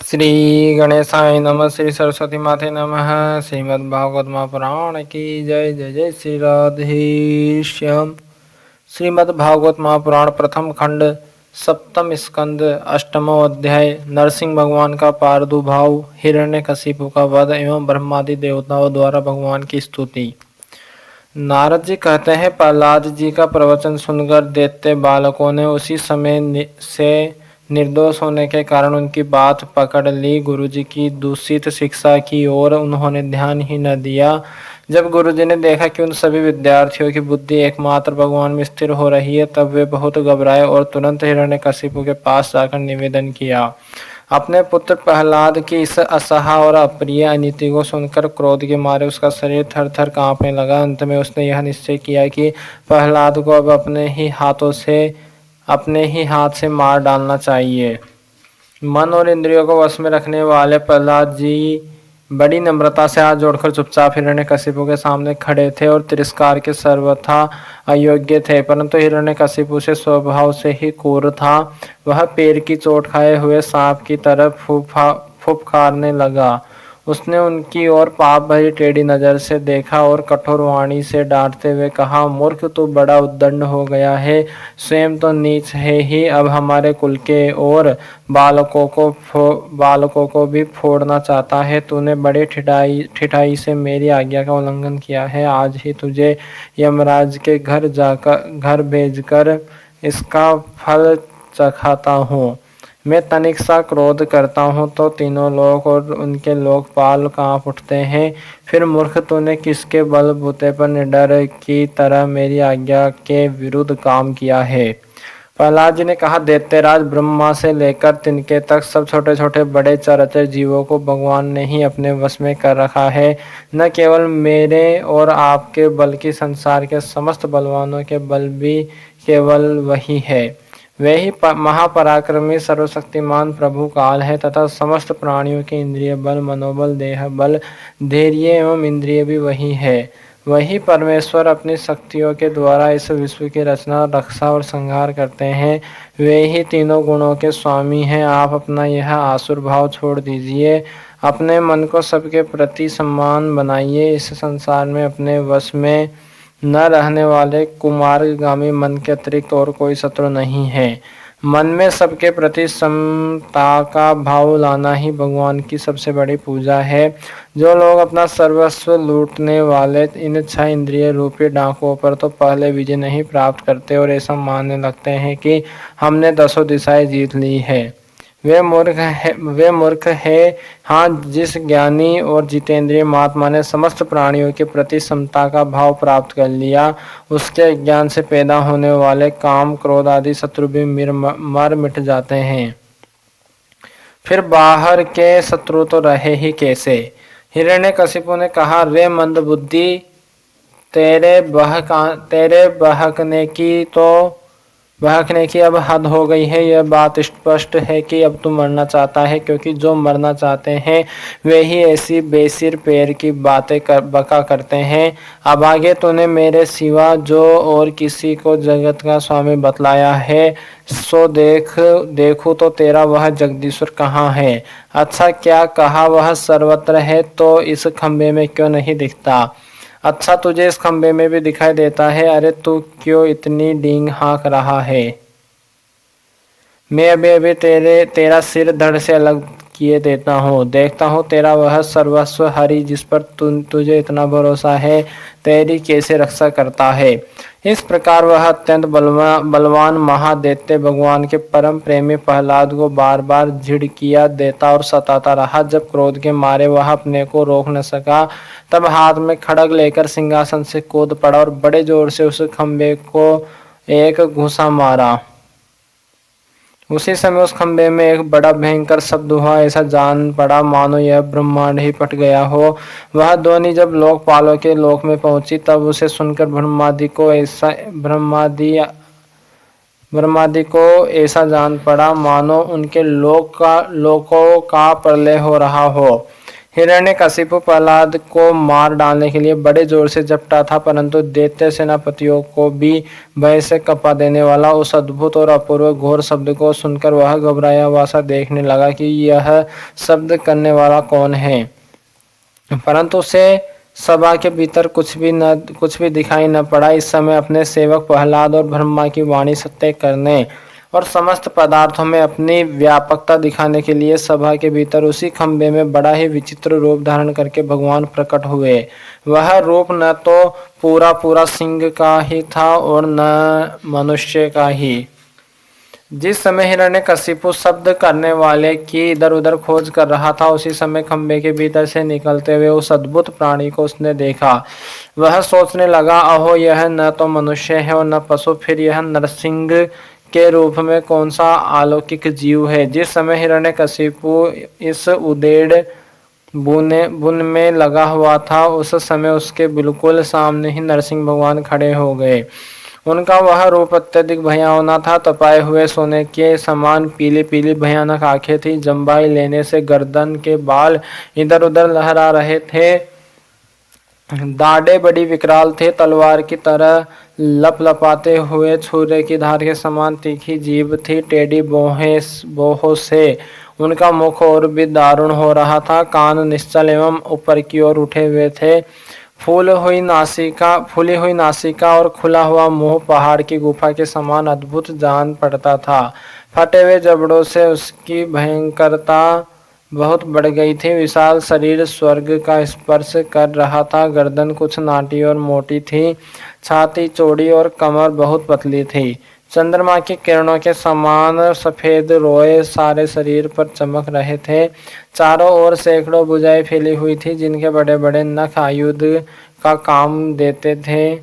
श्री गणेशाय नमः। श्री सरस्वती माते नमः। श्रीमद्भागवत महापुराण की जय। जय जय श्री राधेश्याम। श्रीमद्भागवत महापुराण प्रथम खंड सप्तम स्कंद अष्टमो अध्याय। नरसिंह भगवान का प्रादुर्भाव, हिरण्यकशिपु का वध एवं ब्रह्मादि देवताओं द्वारा भगवान की स्तुति। नारद जी कहते हैं, प्रहलाद जी का प्रवचन सुनकर दैत्य बालकों ने उसी समय से निर्दोष होने के कारण उनकी बात पकड़ ली। गुरुजी की दूषित शिक्षा की ओर उन्होंने ध्यान ही न दिया। जब गुरुजी ने देखा कि उन सभी विद्यार्थियों की बुद्धि एकमात्र भगवान में स्थिर हो रही है, तब वे बहुत घबराए और तुरंत हिरण्यकशिपु के पास जाकर निवेदन किया। अपने पुत्र प्रहलाद की इस असहा और अप्रिय अनीति को सुनकर क्रोध के मारे उसका शरीर थर थर कांपने लगा। अंत में उसने यह निश्चय किया कि प्रहलाद को अब अपने ही हाथ से मार डालना चाहिए। मन और इंद्रियों को वश में रखने वाले प्रहलाद जी बड़ी नम्रता से हाथ जोड़कर चुपचाप हिरण्यकशिपु के सामने खड़े थे और तिरस्कार के सर्वथा अयोग्य थे, परंतु हिरण्यकशिपु से स्वभाव से ही क्रूर था। वह पैर की चोट खाए हुए सांप की तरह फुफकारने लगा। उसने उनकी ओर पाप भरी टेढ़ी नजर से देखा और कठोर वाणी से डांटते हुए कहा, मूर्ख, तू बड़ा उद्दंड हो गया है। स्वयं तो नीच है ही, अब हमारे कुल के और बालकों को भी फोड़ना चाहता है। तूने बड़े ठिठाई से मेरी आज्ञा का उल्लंघन किया है। आज ही तुझे यमराज के घर भेजकर इसका फल चखाता हूँ। मैं तनिक सा क्रोध करता हूँ तो तीनों लोक और उनके लोकपाल कांप उठते हैं। फिर मूर्ख, तूने किसके बलबूते पर निडर की तरह मेरी आज्ञा के विरुद्ध काम किया है। प्रहलाद जी ने कहा, दैत्यराज, ब्रह्मा से लेकर तिनके तक सब छोटे छोटे बड़े चराचर जीवों को भगवान ने ही अपने वश में कर रखा है। न केवल मेरे और आपके बल्कि संसार के समस्त बलवानों के बल भी केवल वही है। वे ही महापराक्रमी सर्वशक्तिमान प्रभु काल है तथा समस्त प्राणियों के इंद्रिय बल, मनोबल, देह बल, धैर्य एवं इंद्रिय भी वही है। वही परमेश्वर अपनी शक्तियों के द्वारा इस विश्व की रचना, रक्षा और संहार करते हैं। वे ही तीनों गुणों के स्वामी हैं। आप अपना यह आसुर भाव छोड़ दीजिए। अपने मन को सबके प्रति सम्मान बनाइए। इस संसार में अपने वश में न रहने वाले कुमारगामी मन के अतिरिक्त और कोई शत्रु नहीं है। मन में सबके प्रति समता का भाव लाना ही भगवान की सबसे बड़ी पूजा है। जो लोग अपना सर्वस्व लूटने वाले इन 6 इंद्रिय रूपी डाकुओं पर तो पहले विजय नहीं प्राप्त करते और ऐसा मानने लगते हैं कि हमने 10 दिशाएं जीत ली है, वे मूर्ख है। हाँ, जिस ज्ञानी और जितेंद्रिय महात्मा ने समस्त प्राणियों के प्रति समता का भाव प्राप्त कर लिया, उसके ज्ञान से पैदा होने वाले काम, क्रोध आदि शत्रु भी मर मिट जाते हैं। फिर बाहर के शत्रु तो रहे ही कैसे। हिरण्यकशिपु ने कहा, रे मंद बुद्धि, तेरे बहकने की अब हद हो गई है। यह बात स्पष्ट है कि अब तू मरना चाहता है, क्योंकि जो मरना चाहते हैं वे ही ऐसी बेसिर पैर की बातें बका करते हैं। अब आगे तूने मेरे सिवा जो और किसी को जगत का स्वामी बतलाया है, सो देखूं तो तेरा वह जगदीश्वर कहाँ है। अच्छा, क्या कहा, वह सर्वत्र है तो इस खंबे में क्यों नहीं दिखता। अच्छा, तुझे इस खंबे में भी दिखाई देता है। अरे तू क्यों इतनी डींग हाँक रहा है। मैं अभी तेरा सिर धड़ से अलग किए देता हूँ। देखता हूँ तेरा वह सर्वस्व हरि जिस पर तुझे इतना भरोसा है, तेरी कैसे रक्षा करता है। इस प्रकार वह अत्यंत बलवान महादैत्य भगवान के परम प्रेमी प्रहलाद को बार बार झिड़किया देता और सताता रहा। जब क्रोध के मारे वह अपने को रोक न सका, तब हाथ में खड़ग लेकर सिंहासन से कूद पड़ा और बड़े जोर से उस खंबे को एक घूंसा मारा। उसी समय उस खंबे में एक बड़ा भयंकर शब्द हुआ। ऐसा जान पड़ा मानो यह ब्रह्मांड ही फट गया हो। वह ध्वनि जब लोकपालों के लोक में पहुंची, तब उसे सुनकर ब्रह्मादि को ऐसा जान पड़ा मानो उनके लोकों का प्रलय हो रहा हो। हिरण्यकशिपु प्रहलाद को मार डालने के लिए बड़े जोर से झपटा था, परंतु दैत्य सेनापतियों को भी भय से कपा देने वाला उस अद्भुत और अपूर्व घोर शब्द को सुनकर वह घबराया हुआ सा देखने लगा कि यह शब्द करने वाला कौन है। परंतु उसे सभा के भीतर कुछ भी दिखाई न पड़ा। इस समय अपने सेवक प्रहलाद और ब्रह्मा की वाणी सत्य करने और समस्त पदार्थों में अपनी व्यापकता दिखाने के लिए सभा के भीतर उसी खंबे में बड़ा ही विचित्र रूप धारण करके भगवान प्रकट हुए। वह रूप न तो पूरा सिंह का ही था और न मनुष्य का ही। जिस समय हिरण्यकशिपु शब्द करने वाले की इधर उधर खोज कर रहा था, उसी समय खंबे के भीतर से निकलते हुए उस अद्भुत प्राणी को उसने देखा। वह सोचने लगा, अहो यह न तो मनुष्य है और न पशु, फिर यह नरसिंह के रूप में कौन सा अलौकिक जीव है। जिस समय हिरण्यकशिपु इस उदेड़ बुन में लगा हुआ था, उस समय उसके बिल्कुल सामने ही नरसिंह भगवान खड़े हो गए। उनका वह रूप अत्यधिक भयावना था। तपाए हुए सोने के समान पीली पीली भयानक आंखें थी। जम्बाई लेने से गर्दन के बाल इधर उधर लहरा रहे थे। दाढ़ें बड़ी विकराल थे। तलवार की तरह लपलपाते हुए छुरे की धार के समान तीखी जीभ थी। टेढ़ी बोहों से उनका मुख और भी दारुण हो रहा था। कान निश्चल एवं ऊपर की ओर उठे हुए थे। फूली हुई नासिका और खुला हुआ मुंह पहाड़ की गुफा के समान अद्भुत जान पड़ता था। फटे हुए जबड़ों से उसकी भयंकरता बहुत बढ़ गई थी। विशाल शरीर स्वर्ग का स्पर्श कर रहा था। गर्दन कुछ नाटी और मोटी थी। छाती चौड़ी और कमर बहुत पतली थी। चंद्रमा की किरणों के समान सफेद रोए सारे शरीर पर चमक रहे थे। चारों ओर सैकड़ों भुजाएं फैली हुई थी, जिनके बड़े बड़े नख आयुध का काम देते थे।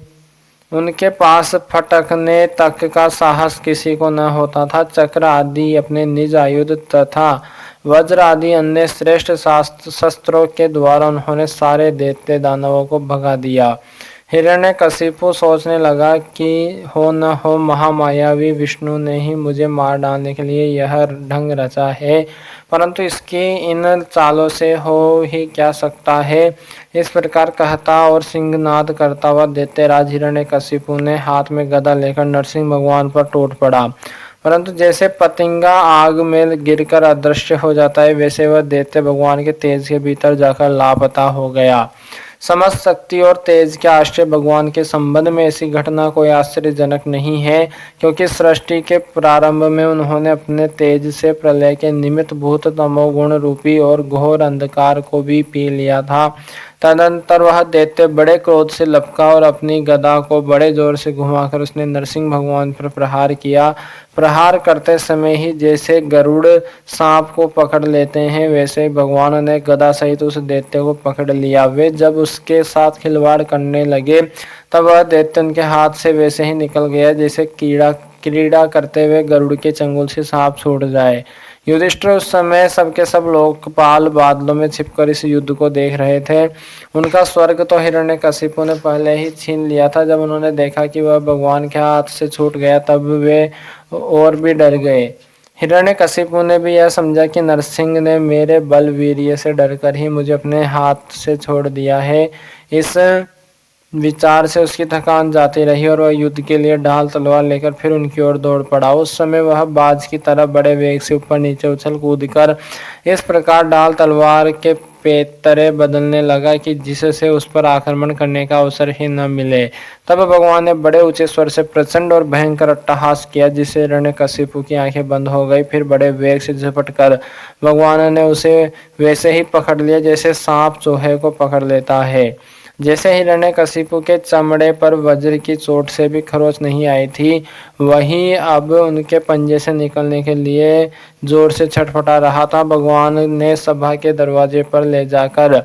उनके पास फटकने तक का साहस किसी को न होता था। चक्र आदि अपने निज आयुध तथा वज्र आदि अन्य श्रेष्ठ शस्त्रों के द्वारा उन्होंने सारे दैत्य दानवों को भगा दिया। हिरण्यकशिपु सोचने लगा कि हो न हो महामायावी विष्णु ने ही मुझे मार डालने के लिए यह ढंग रचा है, परंतु इसकी इन चालों से हो ही क्या सकता है। इस प्रकार कहता और सिंहनाद करता हुआ दैत्यराज हिरण्यकशिपु ने हाथ में गदा लेकर नरसिंह भगवान पर टूट पड़ा। परंतु जैसे पतंगा आग में गिरकर अदृश्य हो जाता है, वैसे वह दैत्य भगवान के तेज के भीतर जाकर लापता हो गया। समस्त शक्ति और तेज के आश्रय भगवान के संबंध में ऐसी घटना कोई आश्चर्यजनक नहीं है, क्योंकि सृष्टि के प्रारंभ में उन्होंने अपने तेज से प्रलय के निमित्त भूत तमोगुण रूपी और घोर अंधकार को भी पी लिया था। तदनंतर वह दैत्य बड़े क्रोध से लपका और अपनी गदा को बड़े जोर से घुमाकर उसने नरसिंह भगवान पर प्रहार किया। प्रहार करते समय ही जैसे गरुड़ सांप को पकड़ लेते हैं, वैसे ही भगवान ने गदा सहित उस दैत्य को पकड़ लिया। वे जब उसके साथ खिलवाड़ करने लगे, तब वह दैत्य उनके हाथ से वैसे ही निकल गया जैसे क्रीड़ा करते हुए गरुड़ के चंगुल से सांप छूट जाए। युधिष्ठिर उस समय सबके सब लोकपाल बादलों में छिपकर इस युद्ध को देख रहे थे। उनका स्वर्ग तो हिरण्यकशिपु ने पहले ही छीन लिया था। जब उन्होंने देखा कि वह भगवान के हाथ से छूट गया, तब वे और भी डर गए। हिरण्यकशिपु ने भी यह समझा कि नरसिंह ने मेरे बल वीर्य से डरकर ही मुझे अपने हाथ से छोड़ दिया है। इस विचार से उसकी थकान जाती रही और वह युद्ध के लिए ढाल तलवार लेकर फिर उनकी ओर दौड़ पड़ा। उस समय वह बाज की तरह बड़े वेग से ऊपर नीचे उछल कूद कर इस प्रकार ढाल तलवार के पेतरे बदलने लगा कि जिससे उस पर आक्रमण करने का अवसर ही न मिले। तब भगवान ने बड़े ऊंचे स्वर से प्रचंड और भयंकर अट्टहास किया, जिससे हिरण्यकशिपु की आंखें बंद हो गई। फिर बड़े वेग से झपट कर भगवान ने उसे वैसे ही पकड़ लिया जैसे सांप चूहे को पकड़ लेता है। जैसे हिरण्यकशिपु के चमड़े पर वज्र की चोट से भी खरोंच नहीं आई थी, वही अब उनके पंजे से निकलने के लिए जोर से छटपटा रहा था। भगवान ने सभा के दरवाजे पर ले जाकर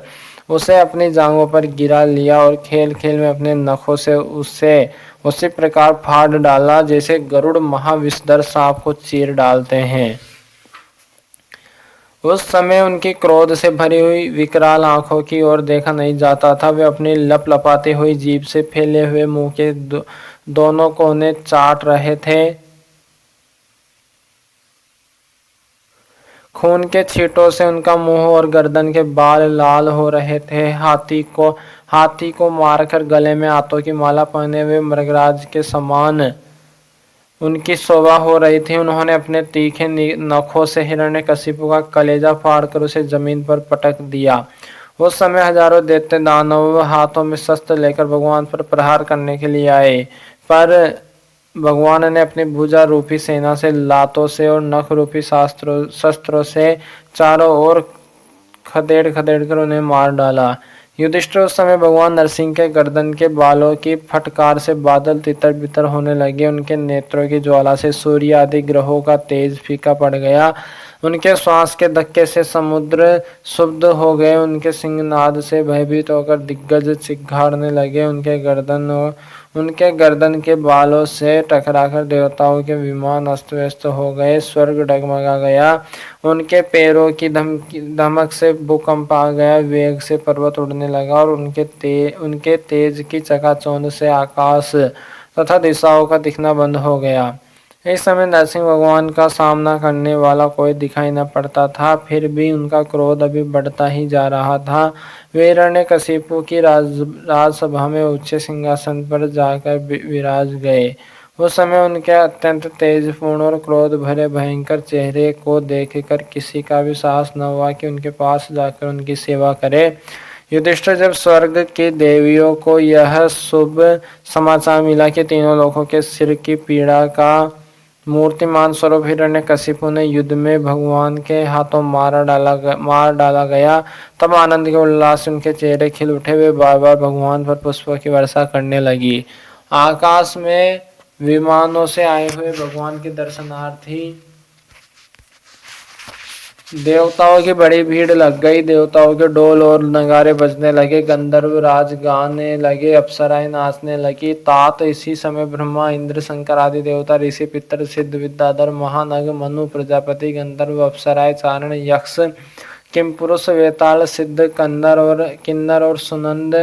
उसे अपनी जांघों पर गिरा लिया और खेल खेल में अपने नखों से उसे उसी प्रकार फाड़ डाला जैसे गरुड़ महाविषधर सांप को चीर डालते हैं। उस समय उनकी क्रोध से भरी हुई विकराल आंखों की ओर देखा नहीं जाता था। वे अपनी लपलपाती हुई जीभ से फैले हुए मुंह के दोनों कोने चाट रहे थे। खून के छींटों से उनका मुंह और गर्दन के बाल लाल हो रहे थे। हाथी को मारकर गले में आतों की माला पहने हुए मृगराज के समान उनकी शोभा हो रही थी। उन्होंने अपने तीखे नखों से हिरण्यकशिपु का कलेजा फाड़कर उसे जमीन पर पटक दिया। उस समय हजारों दैत्य दानव हाथों में शस्त्र लेकर भगवान पर प्रहार करने के लिए आए, पर भगवान ने अपनी भुजा रूपी सेना से, लातों से और नख रूपी शस्त्रों से चारों ओर खदेड़ खदेड़ कर उन्हें मार डाला। युधिष्ठिर उस समय भगवान नरसिंह के गर्दन के बालों की फटकार से बादल तितर बितर होने लगे। उनके नेत्रों की ज्वाला से सूर्य आदि ग्रहों का तेज फीका पड़ गया। उनके श्वास के धक्के से समुद्र क्षुब्ध हो गए। उनके सिंहनाद से भयभीत होकर दिग्गज चिल्लाने लगे। उनके गर्दन के बालों से टकराकर देवताओं के विमान अस्त व्यस्त हो गए। स्वर्ग डगमगा गया। उनके पैरों की धमक से भूकंप आ गया। वेग से पर्वत उड़ने लगा और उनके तेज की चकाचौंध से आकाश तथा दिशाओं का दिखना बंद हो गया। इस समय नरसिंह भगवान का सामना करने वाला कोई दिखाई न पड़ता था, फिर भी उनका क्रोध अभी बढ़ता ही जा रहा था। वे हिरण्यकशिपु की राजसभा में ऊंचे सिंहासन पर जाकर विराज गए। उस समय उनके अत्यंत तेजपूर्ण और क्रोध भरे भयंकर चेहरे को देखकर किसी का भी साहस न हुआ कि उनके पास जाकर उनकी सेवा करे। युधिष्ठिर जब स्वर्ग की देवियों को यह शुभ समाचार मिला कि तीनों लोगों के सिर की पीड़ा का मूर्तिमान स्वरूप हिरण्यकशिपु ने युद्ध में भगवान के हाथों मार डाला गया, तब आनंद के उल्लास से उनके चेहरे खिल उठे। वे बार बार भगवान पर पुष्पों की वर्षा करने लगी। आकाश में विमानों से आए हुए भगवान के दर्शनार्थी देवताओं की बड़ी भीड़ लग गई। देवताओं के ढोल और नगारे बजने लगे, गंधर्व राज गाने लगे, अप्सराएं नाचने लगी। तात इसी समय ब्रह्मा, इंद्र, शंकर आदि देवता, ऋषि, पितर, सिद्ध, विद्याधर, महानग, मनु, प्रजापति, गंधर्व, अप्सराएं, चारण, यक्ष, किमपुरुष, वेताल, सिद्ध, किन्नर और सुनंद,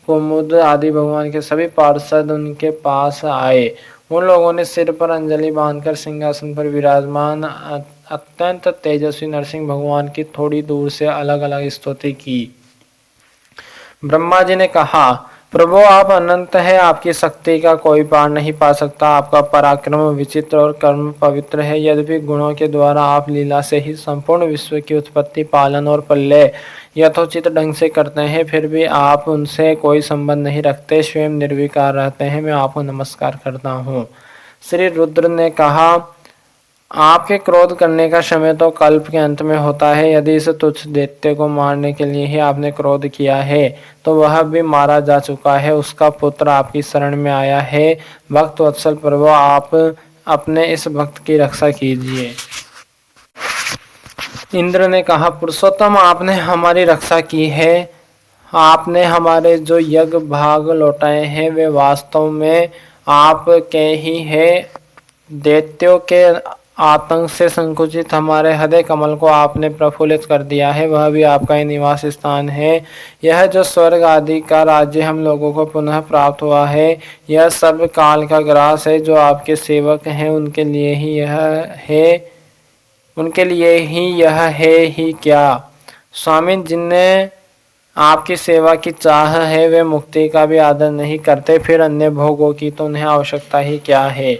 कुमुद आदि भगवान के सभी पार्षद उनके पास आए। उन लोगों ने सिर पर अंजलि बांधकर सिंहासन पर विराजमान अत्यंत तेजस्वी नरसिंह भगवान की थोड़ी दूर से अलग अलग स्तुति की। ब्रह्मा जी ने कहा, प्रभु आप अनंत है, आपकी शक्ति का कोई पार नहीं पा सकता। आपका पराक्रम विचित्र और कर्म पवित्र है। यद्यपि गुणों के द्वारा आप लीला से ही संपूर्ण विश्व की उत्पत्ति, पालन और प्रलय यथोचित ढंग से करते हैं, फिर भी आप उनसे कोई संबंध नहीं रखते, स्वयं निर्विकार रहते हैं। मैं आपको नमस्कार करता हूँ। श्री रुद्र ने कहा, आपके क्रोध करने का समय तो कल्प के अंत में होता है। यदि इस तुच्छ दैत्य को मारने के लिए ही आपने क्रोध किया है तो वह भी मारा जा चुका है। उसका पुत्र आपकी शरण में आया है। भक्त वत्सल प्रभु, आप अपने इस भक्त की रक्षा कीजिए। इंद्र ने कहा, पुरुषोत्तम आपने हमारी रक्षा की है। आपने हमारे जो यज्ञ भाग लौटाए हैं वे वास्तव में आपके ही है। दैत्यों के आतंक से संकुचित हमारे हृदय कमल को आपने प्रफुल्लित कर दिया है। वह भी आपका ही निवास स्थान है। यह जो स्वर्ग आदि का राज्य हम लोगों को पुनः प्राप्त हुआ है, यह सब काल का ग्रास है। जो आपके सेवक हैं उनके लिए ही यह है ही क्या। स्वामी, जिन्हें आपकी सेवा की चाह है वे मुक्ति का भी आदर नहीं करते, फिर अन्य भोगों की तो उन्हें आवश्यकता ही क्या है।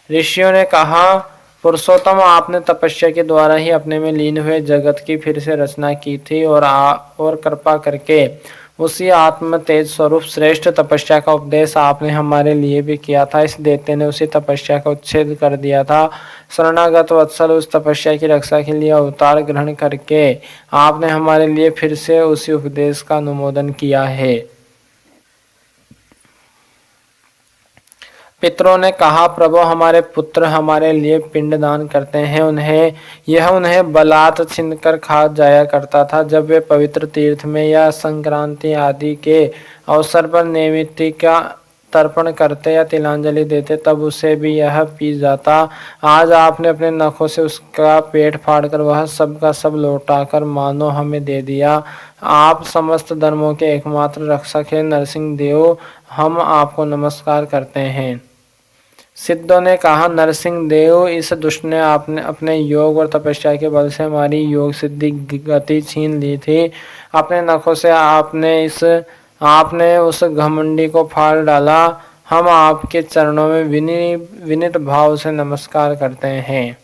ऋषियों ने कहा, पुरुषोत्तम आपने तपस्या के द्वारा ही अपने में लीन हुए जगत की फिर से रचना की थी और कृपा करके उसी आत्म तेज स्वरूप श्रेष्ठ तपस्या का उपदेश आपने हमारे लिए भी किया था। इस दैत्य ने उसी तपस्या का उच्छेद कर दिया था। शरणागत वत्सल, उस तपस्या की रक्षा के लिए अवतार ग्रहण करके आपने हमारे लिए फिर से उसी उपदेश का अनुमोदन किया है। पितरों ने कहा, प्रभु हमारे पुत्र हमारे लिए पिंडदान करते हैं। उन्हें बलात् छीनकर खा जाया करता था। जब वे पवित्र तीर्थ में या संक्रांति आदि के अवसर पर नैवेद्य का तर्पण करते या तिलांजलि देते तब उसे भी यह पी जाता। आज आपने अपने नखों से उसका पेट फाड़कर वह सब का सब लौटाकर मानो हमें दे दिया। आप समस्त धर्मों के एकमात्र रक्षक हैं। नरसिंह देव, हम आपको नमस्कार करते हैं। सिद्धों ने कहा, नरसिंह देव, इस दुष्ट ने आपने अपने योग और तपस्या के बल से हमारी योग सिद्धि गति छीन ली थी। अपने नखों से आपने उस घमंडी को फाड़ डाला। हम आपके चरणों में विनीत भाव से नमस्कार करते हैं।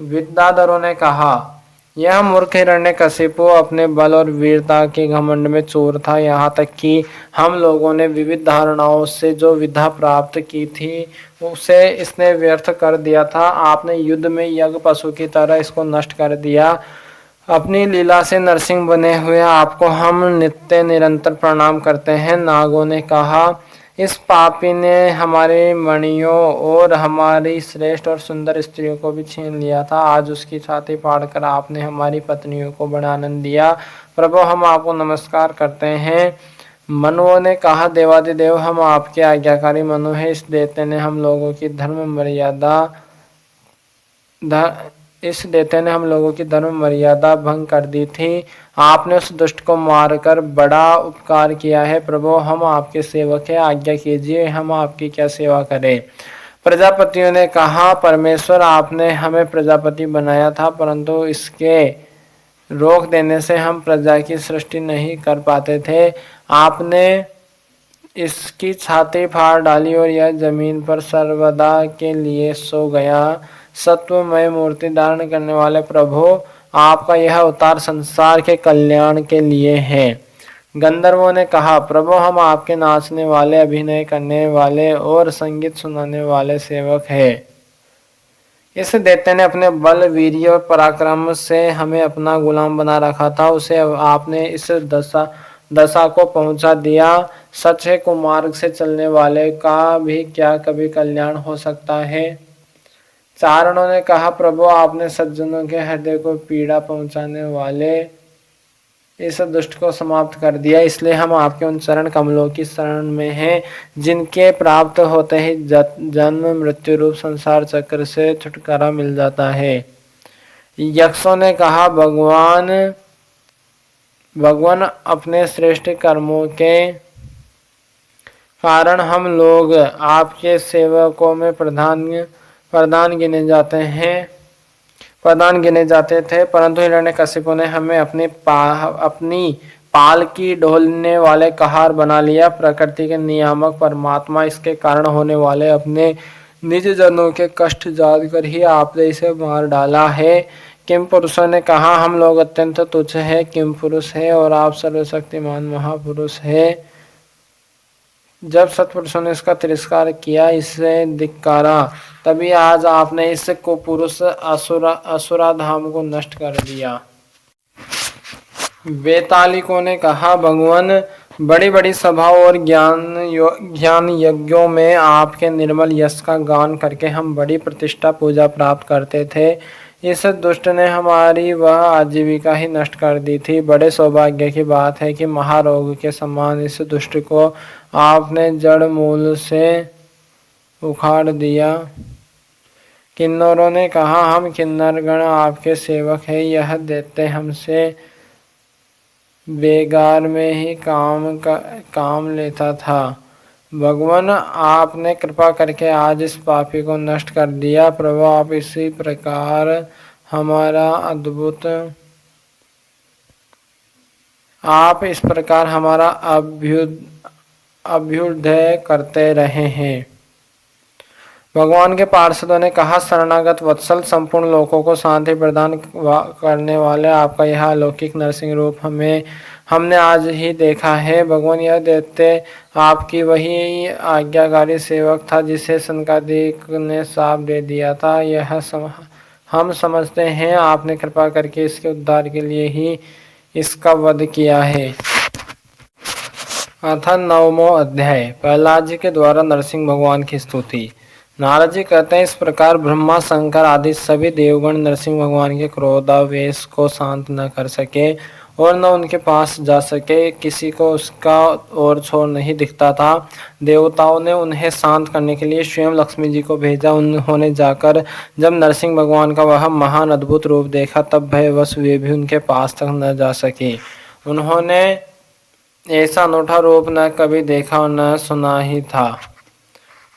विद्याधरों ने कहा, यह मूर्ख हिरण्यकशिपु अपने बल और वीरता के घमंड में चोर था। यहाँ तक कि हम लोगों ने विविध धारणाओं से जो विद्या प्राप्त की थी उसे इसने व्यर्थ कर दिया था। आपने युद्ध में यज्ञ पशु की तरह इसको नष्ट कर दिया। अपनी लीला से नरसिंह बने हुए आपको हम नित्य निरंतर प्रणाम करते हैं। नागों ने कहा, इस पापी ने हमारे मणियों और हमारी श्रेष्ठ और सुंदर स्त्रियों को भी छीन लिया था। आज उसकी छाती फाड़कर आपने हमारी पत्नियों को बड़ा आनंद दिया। प्रभु, हम आपको नमस्कार करते हैं। मनुओं ने कहा, देवादिदेव, हम आपके आज्ञाकारी मनु हैं। इस देवते ने हम लोगों की धर्म मर्यादा भंग कर दी थी। आपने उस दुष्ट को मारकर बड़ा उपकार किया है। प्रभु, हम आपके सेवक हैं, आज्ञा कीजिए, हम आपकी क्या सेवा करें। प्रजापतियों ने कहा, परमेश्वर, आपने हमें प्रजापति बनाया था, परंतु इसके रोक देने से हम प्रजा की सृष्टि नहीं कर पाते थे। आपने इसकी छाती फाड़ डाली और यह जमीन पर सर्वदा के लिए सो गया। सत्वमय मूर्ति धारण करने वाले प्रभु, आपका यह अवतार संसार के कल्याण के लिए है। गंधर्वों ने कहा, प्रभु, हम आपके नाचने वाले, अभिनय करने वाले और संगीत सुनाने वाले सेवक हैं। इस दैत्य ने अपने बल, वीर्य और पराक्रम से हमें अपना गुलाम बना रखा था। उसे आपने इस दशा को पहुंचा दिया। सच है, कुमार्ग से चलने वाले का भी क्या कभी कल्याण हो सकता है। चारणों ने कहा, प्रभु, आपने सज्जनों के हृदय को पीड़ा पहुंचाने वाले इस दुष्ट को समाप्त कर दिया। इसलिए हम आपके उन चरण कमलों की शरण में हैं, जिनके प्राप्त होते ही जन्म मृत्यु रूप संसार चक्र से छुटकारा मिल जाता है। यक्षों ने कहा, भगवान, अपने श्रेष्ठ कर्मों के कारण हम लोग आपके सेवकों में प्रधान गिने जाते थे, परंतु हिरण्यकशिपु ने हमें अपनी पाल की ढोलने वाले कहार बना लिया। प्रकृति के नियामक परमात्मा इसके कारण होने वाले अपने निज जनों के कष्ट जानकर ही आपने इसे मार डाला है। किम पुरुषों ने कहा, हम लोग अत्यंत तुच्छ है, किम पुरुष है और आप सर्वशक्तिमान महापुरुष है। जब सत्पुरुषों ने इसका तिरस्कार किया, इसे धिक्कारा, तभी आज आपने इस कुपुरुष असुराधाम को नष्ट कर दिया। वेतालिकों ने कहा, भगवान, बड़ी बड़ी सभा और ज्ञान यज्ञों में आपके निर्मल यश का गान करके हम बड़ी प्रतिष्ठा पूजा प्राप्त करते थे। इस दुष्ट ने हमारी वह आजीविका ही नष्ट कर दी थी। बड़े सौभाग्य की बात है कि महारोग के समान इस दुष्ट को आपने जड़ मूल से उखाड़ दिया। किन्नरों ने कहा, हम किन्नरगण आपके सेवक हैं। यह दैत्य हमसे बेगार में ही काम लेता था। भगवान, आपने कृपा करके आज इस पापी को नष्ट कर दिया। प्रभु, आप इस प्रकार हमारा अभ्युदय करते रहे हैं। भगवान के पार्षदों ने कहा, शरणागत वत्सल, संपूर्ण लोगों को शांति प्रदान करने वाले आपका यह अलौकिक नरसिंह रूप हमने आज ही देखा है। भगवान, यह दैत्य आपकी वही आज्ञाकारी सेवक था जिसे सनकादिक ने शाप दे दिया था। हम समझते हैं आपने कृपा करके इसके उद्धार के लिए ही इसका वध किया है। अथ 9वां अध्याय। प्रहलाद जी के द्वारा नरसिंह भगवान की स्तुति। नारद जी कहते हैं, इस प्रकार ब्रह्मा, शंकर आदि सभी देवगण नरसिंह भगवान के क्रोधावेश को शांत न कर सके और न उनके पास जा सके। किसी को उसका और छोर नहीं दिखता था। देवताओं ने उन्हें शांत करने के लिए स्वयं लक्ष्मी जी को भेजा। उन्होंने जाकर जब नरसिंह भगवान का वह महान अद्भुत रूप देखा, तब भयवश वे भी उनके पास तक न जा सके। उन्होंने ऐसा अनूठा रूप न कभी देखा और न सुना ही था।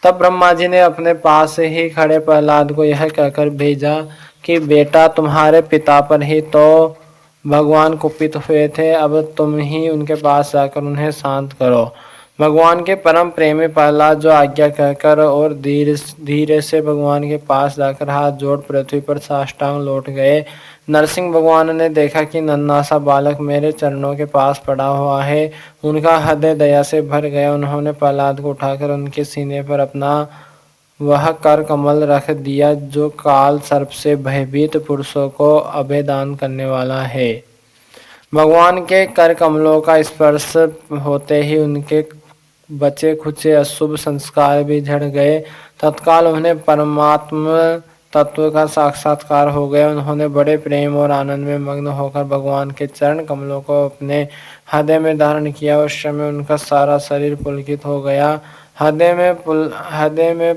तब ब्रह्मा जी ने अपने पास ही खड़े प्रहलाद को यह कहकर भेजा कि बेटा, तुम्हारे पिता पर ही तो भगवान कुपित हुए थे, अब तुम ही उनके पास जाकर उन्हें शांत करो। भगवान के परम प्रेमी प्रहलाद जो आज्ञा कहकर और धीरे धीरे से भगवान के पास जाकर हाथ जोड़ पृथ्वी पर साष्टांग लौट गए। नरसिंह भगवान ने देखा कि नन्हा सा बालक मेरे चरणों के पास पड़ा हुआ है। उनका हृदय दया से भर गया। उन्होंने प्रहलाद को उठाकर उनके सीने पर अपना वह कर कमल रख दिया जो काल सर्प से भयभीत पुरुषों को अभय दान करने वाला है। भगवान के कर कमलों का स्पर्श होते ही उनके बचे खुचे अशुभ संस्कार भी झड़ गए। तत्काल उन्हें परमात्मा तत्व का साक्षात्कार हो गया। उन्होंने बड़े प्रेम और आनंद में मग्न होकर भगवान के चरण कमलों को अपने हृदय में धारण किया। उस समय उनका सारा शरीर पुलकित हो गया। हृदय में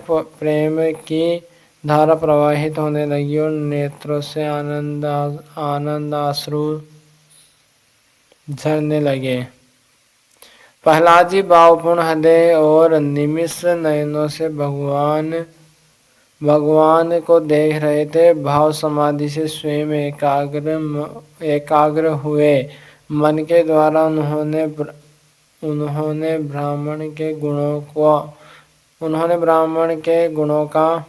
प्रेम की धारा प्रवाहित होने लगी और नेत्रों से आनंद आश्रु झरने लगे। प्रहलाद जी भावपूर्ण हृदय और निमिष नयनों से भगवान को देख रहे थे। भाव समाधि से स्वयं एकाग्र हुए मन के द्वारा उन्होंने ब्राह्मण के गुणों का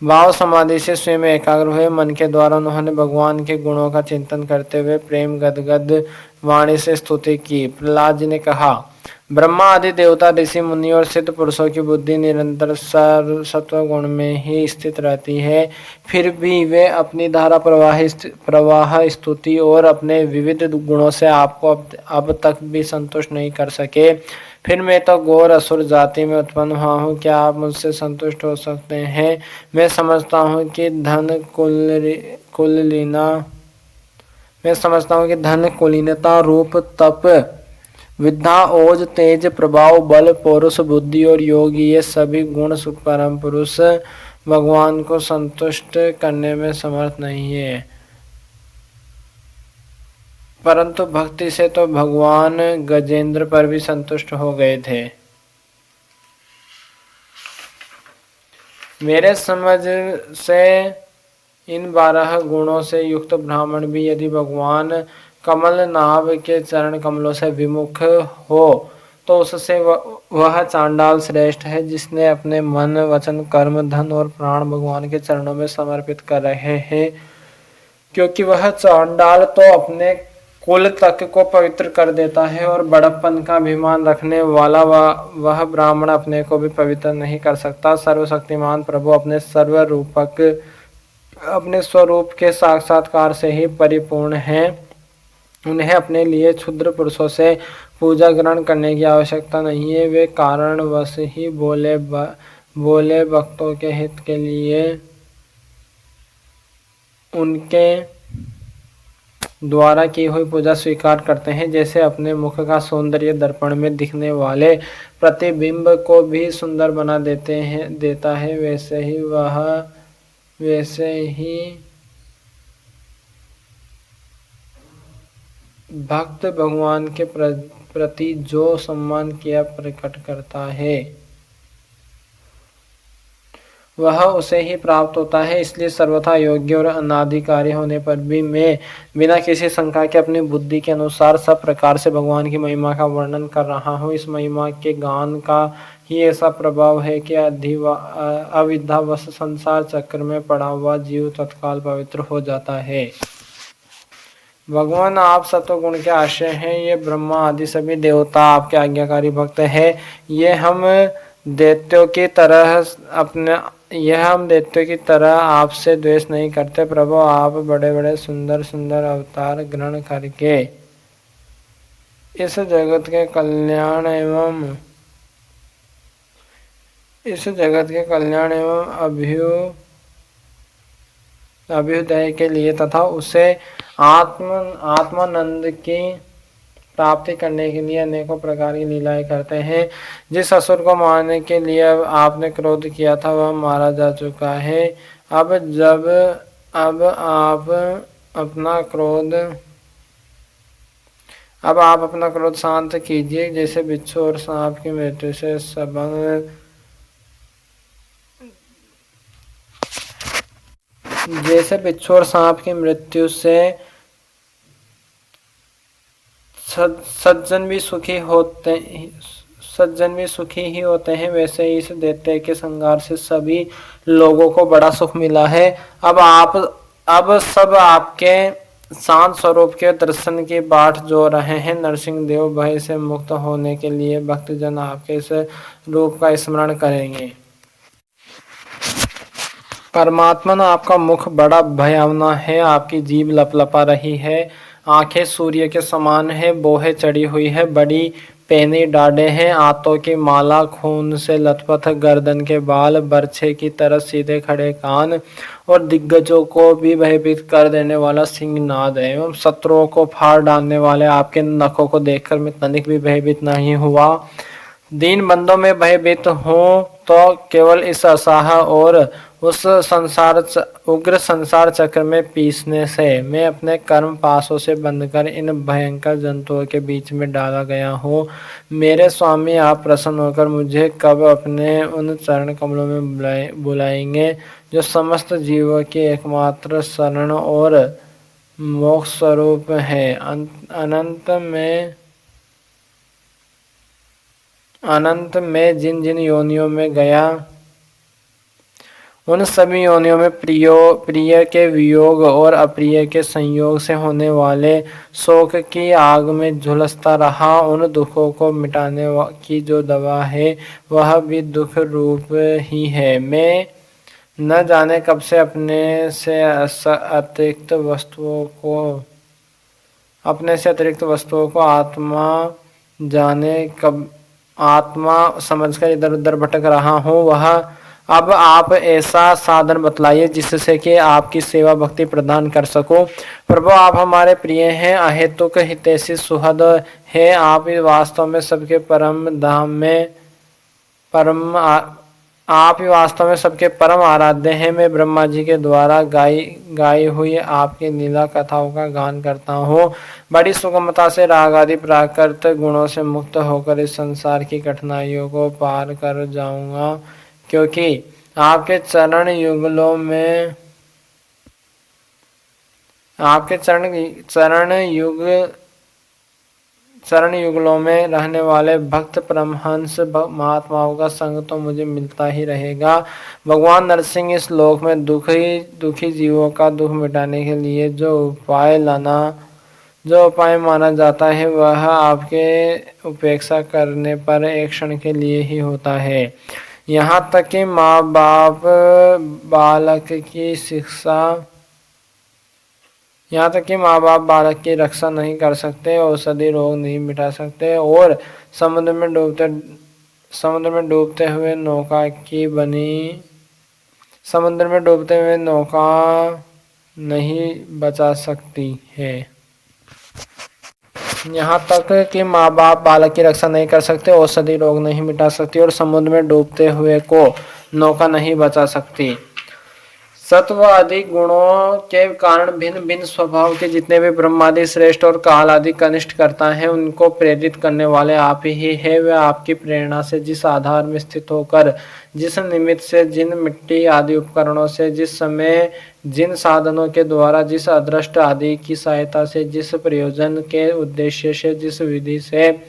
भाव समाधि से स्वयं एकाग्र हुए मन के द्वारा उन्होंने भगवान के गुणों का चिंतन करते हुए प्रेम गदगद वाणी से स्तुति की। प्रहलाद जी ने कहा, ब्रह्मा आदि देवता, ऋषि मुनि और सिद्ध पुरुषों की बुद्धि निरंतर सत्व गुण में ही स्थित रहती है, फिर भी वे अपनी धारा प्रवाह स्तुति और अपने विविध गुणों से आपको अब तक भी संतुष्ट नहीं कर सके। फिर मैं तो घोर असुर जाति में उत्पन्न हुआ हूँ, क्या आप मुझसे संतुष्ट हो सकते हैं? मैं समझता हूँ कि धन कुलीनता रूप तप विद्या ओज तेज प्रभाव बल पौरुष बुद्धि और योग, ये सभी गुण परम पुरुष भगवान को संतुष्ट करने में समर्थ नहीं है। परंतु भक्ति से तो भगवान गजेंद्र पर भी संतुष्ट हो गए थे। मेरे समझ से इन 12 गुणों से युक्त ब्राह्मण भी यदि भगवान कमल नाभ के चरण कमलों से विमुख हो तो उससे वह चांडाल श्रेष्ठ है, जिसने अपने मन वचन कर्म धन और प्राण भगवान के चरणों में समर्पित कर रहे हैं। क्योंकि वह चांडाल तो अपने कुल तक को पवित्र कर देता है और बड़प्पन का अभिमान रखने वाला वह ब्राह्मण अपने को भी पवित्र नहीं कर सकता। सर्वशक्तिमान प्रभु अपने स्वरूप के साक्षात्कार से ही परिपूर्ण हैं। उन्हें अपने लिए क्षुद्र पुरुषों से पूजा ग्रहण करने की आवश्यकता नहीं है। वे कारणवश ही बोले भक्तों के हित के लिए उनके द्वारा की हुई पूजा स्वीकार करते हैं। जैसे अपने मुख का सौंदर्य दर्पण में दिखने वाले प्रतिबिंब को भी सुंदर बना देता है, वैसे ही भक्त भगवान के प्रति जो सम्मान किया प्रकट करता है वह उसे ही प्राप्त होता है। इसलिए सर्वथा योग्य और अनाधिकारी होने पर भी मैं बिना किसी शंका के अपनी बुद्धि के अनुसार सब प्रकार से भगवान की महिमा का वर्णन कर रहा हूँ। इस महिमा के गान का ही ऐसा प्रभाव है कि अविद्यावश संसार चक्र में पड़ा हुआ जीव तत्काल पवित्र हो जाता है। भगवान आप सत्वगुण के आश्रय हैं। ये ब्रह्मा आदि सभी देवता आपके आज्ञाकारी भक्त हैं। ये हम दैत्यों की तरह आपसे द्वेष नहीं करते। प्रभु, आप बड़े बड़े सुंदर सुंदर अवतार ग्रहण करके इस जगत के कल्याण एवं अभ्युदय के लिए तथा उसे आत्मानंद की प्राप्ति करने के लिए अनेकों प्रकार की लीलाएं करते हैं। जिस असुर को मारने के लिए आपने क्रोध किया था वह मारा जा चुका है। अब आप अपना क्रोध अब आप अपना क्रोध शांत कीजिए। जैसे बिच्छू और सांप की मृत्यु से संबंध जैसे बिच्छू और सांप की मृत्यु से सज्जन भी सुखी होते सज्जन भी सुखी ही होते हैं, वैसे ही इस दैत्य के संहार से सभी लोगों को बड़ा सुख मिला है। अब सब आपके शांत स्वरूप के दर्शन की बाट जो रहे हैं। नरसिंह देव भय से मुक्त होने के लिए भक्तजन आपके इस रूप का स्मरण करेंगे। परमात्मन, आपका मुख बड़ा भयावना है, आपकी जीभ लपलपा रही है, आंखें सूर्य के समान है, बोहे चढ़ी हुई है, बड़ी पैनी डाढ़ें हैं, आंतों की माला, खून से लथपथ गर्दन के बाल, बरछे की तरह सीधे खड़े कान और दिग्गजों को भी भयभीत कर देने वाला सिंहनाद है। एवं शत्रुओं को फाड़ डालने वाले आपके नखों को देखकर मैं तनिक भी भयभीत नहीं हुआ। दीन बंदों में भयभीत हूँ तो केवल इस असहाय और उस उग्र संसार चक्र में पीसने से। मैं अपने कर्म पासों से बंधकर इन भयंकर जंतुओं के बीच में डाला गया हूँ। मेरे स्वामी, आप प्रसन्न होकर मुझे कब अपने उन चरण कमलों में बुलाएंगे जो समस्त जीवों की एकमात्र शरण और मोक्ष स्वरूप है। अनंत में जिन जिन योनियों में गया, उन सभी योनियों में प्रिय के वियोग और अप्रिय के संयोग से होने वाले शोक की आग में झुलसता रहा। उन दुखों को मिटाने की जो दवा है वह भी दुख रूप ही है। मैं न जाने कब से अपने से अतिरिक्त वस्तुओं को आत्मा समझकर इधर उधर भटक रहा हूँ। वह अब आप ऐसा साधन बतलाइए जिससे कि आपकी सेवा भक्ति प्रदान कर सको। प्रभु, आप हमारे प्रिय हैं, अहेतुक हितैषी सुहृद है। आप वास्तव में सबके परम आराध्य हैं। मैं ब्रह्मा जी के द्वारा गाई हुई आपकी लीला कथाओं का गान करता हूँ। बड़ी सुगमता से राग आदि प्राकृत गुणों से मुक्त होकर इस संसार की कठिनाइयों को पार कर जाऊंगा, क्योंकि आपके चरण युगलों में रहने वाले भक्त परमहंस महात्माओं का संग तो मुझे मिलता ही रहेगा। भगवान नरसिंह, इस लोक में दुखी जीवों का दुख मिटाने के लिए जो उपाय माना जाता है वह आपके उपेक्षा करने पर एक क्षण के लिए ही होता है। यहाँ तक कि माँ बाप बालक की रक्षा नहीं कर सकते, औषधि रोग नहीं मिटा सकते और समुद्र में डूबते हुए नौका नहीं बचा सकती है। यहाँ तक कि माँ बाप बालक की रक्षा नहीं कर सकते, औषधि रोग नहीं मिटा सकती और समुद्र में डूबते हुए को नौका नहीं बचा सकती। सत्व आदि गुणों के कारण भिन्न भिन्न स्वभाव के जितने भी ब्रह्मादि श्रेष्ठ और काल आदि कनिष्ठ करता है, उनको प्रेरित करने वाले आप ही है। वे आपकी प्रेरणा से जिस आधार में स्थित होकर, जिस निमित्त से, जिन मिट्टी आदि उपकरणों से, जिस समय जिन साधनों के द्वारा, जिस अदृष्ट आदि की सहायता से, जिस प्रयोजन के उद्देश्य से, जिस विधि से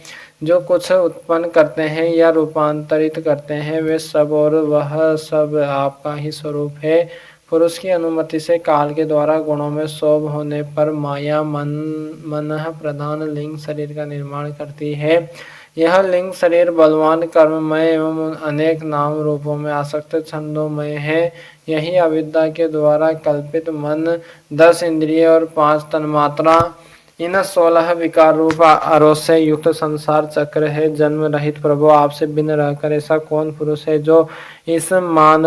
जो कुछ उत्पन्न करते हैं या रूपांतरित करते हैं, वे सब और वह सब आपका ही स्वरूप है। पुरुष की अनुमति से काल के द्वारा गुणों में शोभ होने पर माया मन प्रधान लिंग शरीर का निर्माण करती है। यह लिंग शरीर बलवान, कर्ममय एवं अनेक नाम रूपों में आसक्त छंदोमय है। यही अविद्या के द्वारा कल्पित मन, 10 इंद्रिय और 5 तन्मात्रा, इन 16 विकार रूप आरोप से युक्त संसार चक्र है। जन्म रहित प्रभु, आपसे भिन्न रहकर ऐसा कौन पुरुष है जो इस मन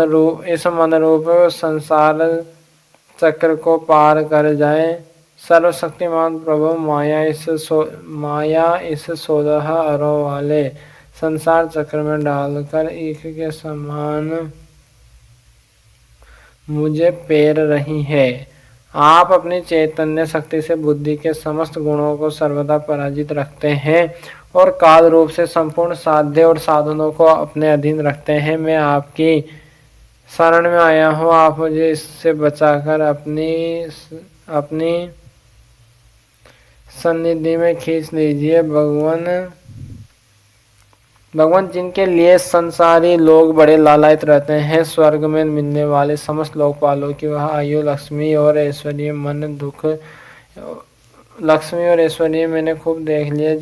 रूप संसार चक्र को पार कर जाए। सर्वशक्तिमान प्रभु, माया इस 16 अरों वाले संसार चक्र में डालकर ईख के समान मुझे पेर रही है। आप अपनी चैतन्य शक्ति से बुद्धि के समस्त गुणों को सर्वदा पराजित रखते हैं और काल रूप से संपूर्ण साध्य और साधनों को अपने अधीन रखते हैं। मैं आपकी शरण में आया हूँ, आप मुझे इससे बचाकर अपनी सन्निधि में खींच लीजिए। भगवान जिनके लिए संसारी लोग बड़े लालायित रहते हैं, स्वर्ग में मिलने वाले समस्त लोकपालों की वह आयु, लक्ष्मी और ऐश्वर्य मैंने खूब देख लिया।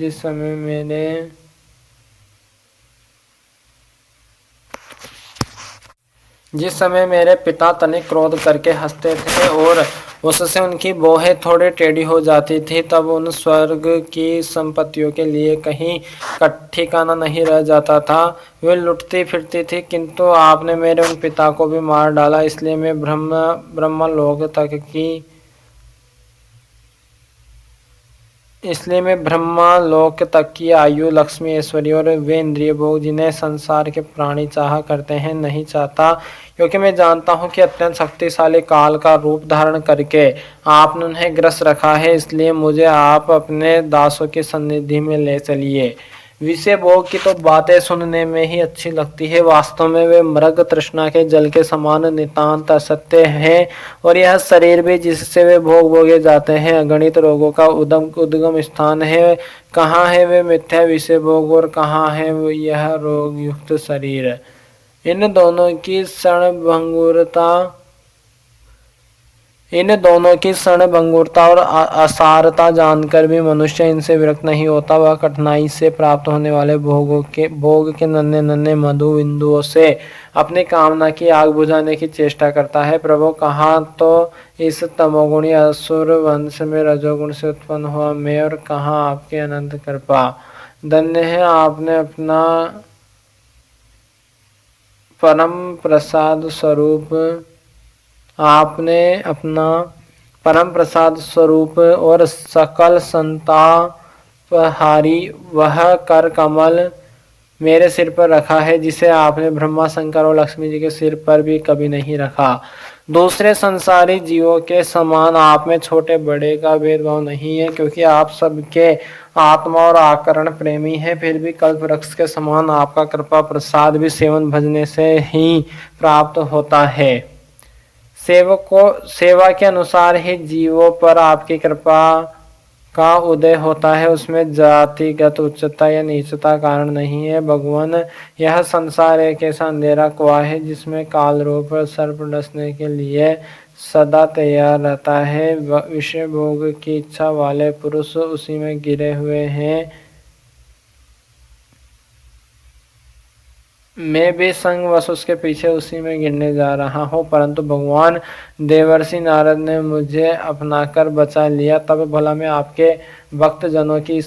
जिस समय मेरे पिता तनिक क्रोध करके हंसते थे और उससे उनकी भौहें थोड़ी टेढ़ी हो जाती थी, तब उन स्वर्ग की संपत्तियों के लिए कहीं ठिकाना नहीं रह जाता था। वे लुटती फिरती थी, किंतु आपने मेरे उन पिता को भी मार डाला। इसलिए मैं ब्रह्मा लोक तक की आयु, लक्ष्मी, ऐश्वर्य और वे इंद्रिय भोग जिन्हें संसार के प्राणी चाह करते हैं नहीं चाहता, क्योंकि मैं जानता हूँ कि अत्यंत शक्तिशाली काल का रूप धारण करके आपने उन्हें ग्रस्त रखा है। इसलिए मुझे आप अपने दासों की सन्निधि में ले चलिए। विषय भोग की तो बातें सुनने में ही अच्छी लगती है, वास्तव में वे मृग तृष्णा के जल के समान नितांत असत्य हैं, और यह शरीर भी जिससे वे भोग भोगे जाते हैं अगणित रोगों का उद्गम स्थान है। कहाँ है वे मिथ्या विषय भोग और कहाँ है यह रोग युक्त शरीर। इन दोनों की क्षणभंगुरता और असारता जानकर भी मनुष्य इनसे विरक्त नहीं होता। वह कठिनाई से प्राप्त होने वाले भोग के नन्हे नन्हे मधु बिंदुओं से अपनी कामना की आग बुझाने की चेष्टा करता है। प्रभु, कहाँ तो इस तमोगुणी असुर वंश में रजोगुण से उत्पन्न हुआ मैं, और कहाँ आपकी अनंत कृपा। धन्य है आपने अपना परम प्रसाद स्वरूप और सकल संतापहारी वह कर कमल मेरे सिर पर रखा है, जिसे आपने ब्रह्मा, शंकर और लक्ष्मी जी के सिर पर भी कभी नहीं रखा। दूसरे संसारी जीवों के समान आप में छोटे बड़े का भेदभाव नहीं है, क्योंकि आप सबके आत्मा और आकरण प्रेमी है। फिर भी कल्प वृक्ष के समान आपका कृपा प्रसाद भी सेवन भजने से ही प्राप्त होता है। सेवा के अनुसार ही जीवों पर आपकी कृपा का उदय होता है, उसमें जातिगत उच्चता या नीचता कारण नहीं है। भगवान, यह संसार एक ऐसा अंधेरा कुआं है जिसमें काल रूप सर्प डसने के लिए सदा तैयार रहता है। विषय भोग की इच्छा वाले पुरुष उसी में गिरे हुए हैं। मैं भी संगवश उसके पीछे उसी में गिरने जा रहा हूँ, परंतु भगवान, देवर्षि नारद ने मुझे अपनाकर बचा लिया, तब भला मैं आपके भक्तजनों की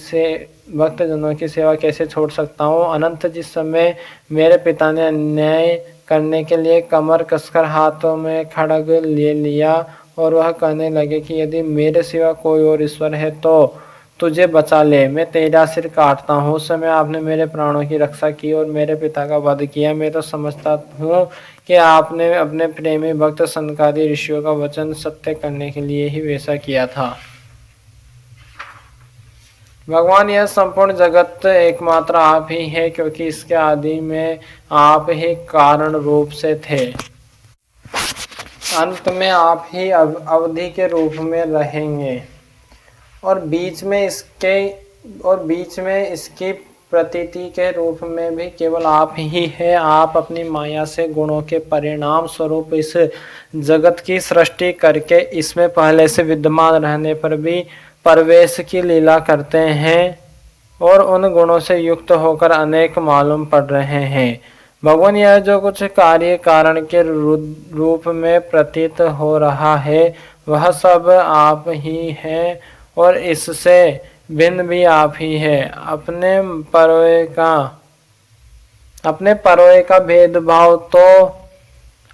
सेवा कैसे छोड़ सकता हूँ। अनंत जिस समय मेरे पिता ने अन्याय करने के लिए कमर कसकर हाथों में खड्ग ले लिया और वह कहने लगे कि यदि मेरे सिवा कोई और ईश्वर है तो तुझे बचा ले, मैं तेरा सिर काटता हूँ। उस समय आपने मेरे प्राणों की रक्षा की और मेरे पिता का वध किया। मैं तो समझता हूँ कि आपने अपने प्रेमी भक्त सनकादि ऋषियों का वचन सत्य करने के लिए ही वैसा किया था। भगवान, यह संपूर्ण जगत एकमात्र आप ही है, क्योंकि इसके आदि में आप ही कारण रूप से थे, अंत में आप ही अवधि के रूप में रहेंगे, और बीच में इसकी प्रतीति के रूप में भी केवल आप ही है। आप अपनी माया से गुणों के परिणाम स्वरूप इस जगत की सृष्टि करके इसमें पहले से विद्यमान रहने पर भी प्रवेश की लीला करते हैं और उन गुणों से युक्त होकर अनेक मालूम पड़ रहे हैं। भगवान, यह जो कुछ कार्य कारण के रूप में प्रतीत हो रहा है वह सब आप ही है, और इससे भिन्न भी आप ही है। अपने परोए का भेदभाव तो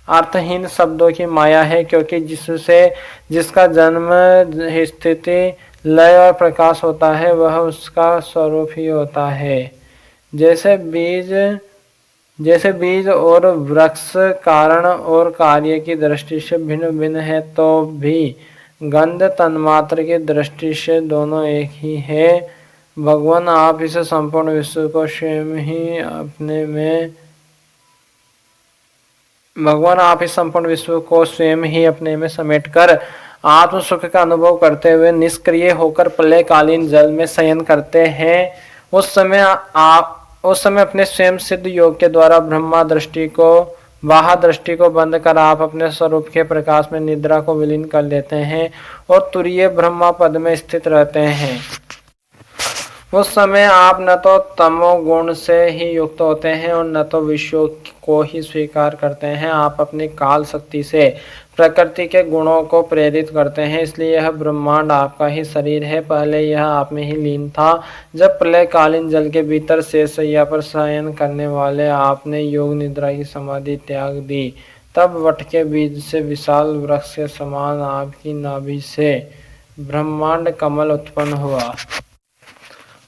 अर्थहीन शब्दों की माया है, क्योंकि जिसका जन्म, स्थिति, लय और प्रकाश होता है वह उसका स्वरूप ही होता है। जैसे बीज और वृक्ष कारण और कार्य की दृष्टि से भिन्न भिन्न है, तो भी गंध तन्मात्र की दृष्टि से दोनों एक ही है। भगवान आप इस संपूर्ण विश्व को स्वयं ही अपने में भगवान आप इस संपूर्ण विश्व को स्वयं ही अपने में समेटकर आत्म सुख का अनुभव करते हुए निष्क्रिय होकर प्रलयकालीन जल में शयन करते हैं। उस समय अपने स्वयं सिद्ध योग के द्वारा बाह्य दृष्टि को बंद कर आप अपने स्वरूप के प्रकाश में निद्रा को विलीन कर लेते हैं और तुरीय ब्रह्मा पद में स्थित रहते हैं। उस समय आप न तो तमोगुण से ही युक्त होते हैं और न तो विषयों को ही स्वीकार करते हैं। आप अपनी काल शक्ति से प्रकृति के गुणों को प्रेरित करते हैं, इसलिए यह ब्रह्मांड आपका ही शरीर है। पहले यह आप में ही लीन था। जब प्रलयकालीन जल के भीतर शेषशैया पर शयन करने वाले आपने योग निद्रा की समाधि त्याग दी, तब वट के बीज से विशाल वृक्ष के समान आपकी नाभि से ब्रह्मांड कमल उत्पन्न हुआ।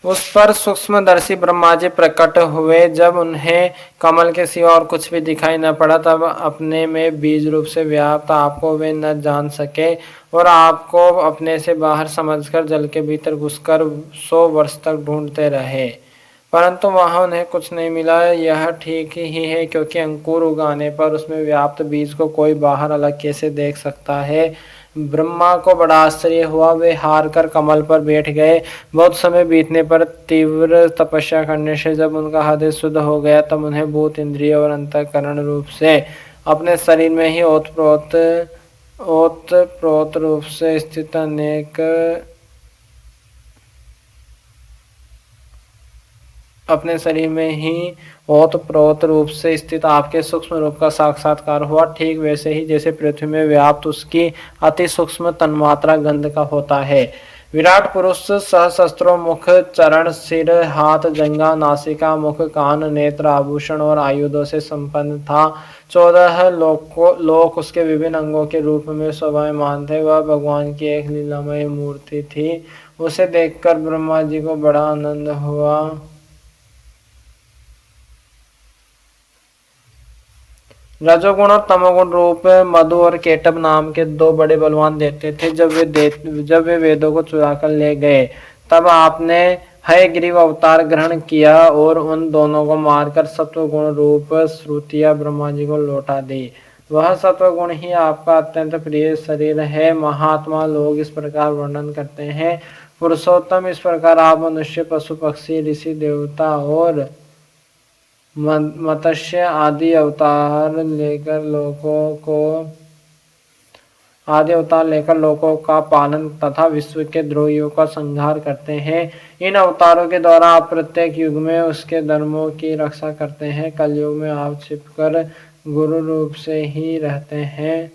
उस पर सूक्ष्मदर्शी ब्रह्मा जी प्रकट हुए। जब उन्हें कमल के सिवा और कुछ भी दिखाई न पड़ा, तब अपने में बीज रूप से व्याप्त आपको वे न जान सके और आपको अपने से बाहर समझकर जल के भीतर घुसकर 100 वर्ष तक ढूंढते रहे, परंतु वहां उन्हें कुछ नहीं मिला। यह ठीक ही है, क्योंकि अंकुर उगाने पर उसमें व्याप्त बीज को कोई बाहर अलग कैसे देख सकता है। ब्रह्मा को बड़ा आश्चर्य हुआ। वे हार कर कमल पर बैठ गए। बहुत समय बीतने पर तीव्र तपस्या करने से जब उनका हृदय शुद्ध हो गया, तब उन्हें भूत इंद्रिय और अंतःकरण रूप से अपने शरीर में ही ओतप्रोत रूप से स्थित अपने शरीर में ही ओतप्रोत रूप से स्थित आपके सूक्ष्म रूप का साक्षात्कार हुआ। ठीक वैसे ही जैसे पृथ्वी में व्याप्त उसकी अति सूक्ष्म तन्मात्रा गंध का होता है। विराट पुरुष सहस्त्रों मुख, चरण, सिर, हाथ, जंघा, नासिका, मुख, कान, नेत्र, आभूषण और आयुधों से संपन्न था। 14 लोक उसके विभिन्न अंगों के रूप में शोभायमान थे। वह भगवान की एक लीलामय मूर्ति थी। उसे देखकर ब्रह्मा जी को बड़ा आनंद हुआ। रजोगुण और तमोगुण रूप मधु और केटब नाम के 2 बड़े बलवान देते थे। जब वे वेदों को चुरा कर ले गए, तब आपने हयग्रीव अवतार ग्रहण किया और उन दोनों को मारकर सत्वगुण रूप श्रुतियां ब्रह्मा जी को लौटा दी। वह सत्वगुण ही आपका अत्यंत प्रिय शरीर है। महात्मा लोग इस प्रकार वर्णन करते हैं। पुरुषोत्तम, इस प्रकार आप मनुष्य, पशु, पक्षी, ऋषि, देवता और मत्स्य आदि अवतार लेकर लोगों का पालन तथा विश्व के द्रोहियों का संहार करते हैं। इन अवतारों के द्वारा आप प्रत्येक युग में उसके धर्मों की रक्षा करते हैं। कलयुग में आप छिपकर गुरु रूप से ही रहते हैं।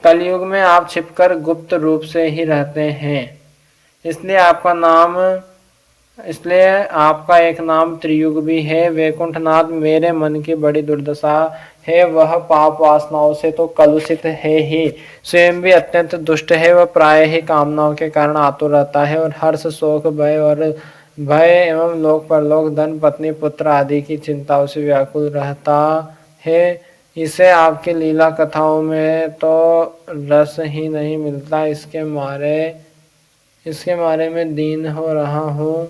कलयुग में आप छिपकर गुप्त रूप से ही रहते हैं। इसलिए आपका एक नाम त्रियुग भी है। वैकुंठनाथ, मेरे मन की बड़ी दुर्दशा है। वह पाप वासनाओं से तो कलुषित है ही, स्वयं भी अत्यंत दुष्ट है। वह प्राय ही कामनाओं के कारण आतुर रहता है और हर्ष, शोक, भय एवं लोक परलोक, धन, पत्नी, पुत्र आदि की चिंताओं से व्याकुल रहता है। इसे आपकी लीला कथाओं में तो रस ही नहीं मिलता। इसके मारे में दीन हो रहा हूँ।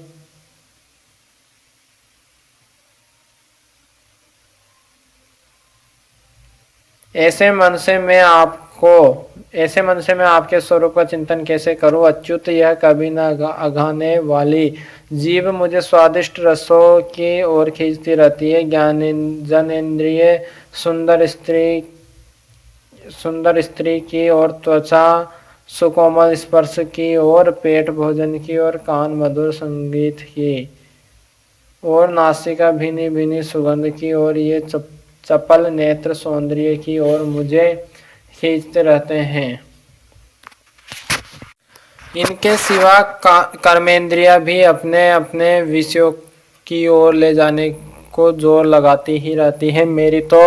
ऐसे मन से मैं आपके स्वरूप का चिंतन कैसे करूं। अच्युत, यह कभी न अघाने वाली जीव मुझे स्वादिष्ट रसों की ओर खींचती रहती है। जनेन्द्रिय सुंदर स्त्री की और त्वचा सुकोमल स्पर्श की और पेट भोजन की और कान मधुर संगीत की और नासिका भीनी भीनी सुगंध की और ये चपल नेत्र सौंदर्य की ओर मुझे खींचते रहते हैं। इनके सिवा कर्मेंद्रिया भी अपने अपने विषयों की ओर ले जाने को जोर लगाती ही रहती है। मेरी तो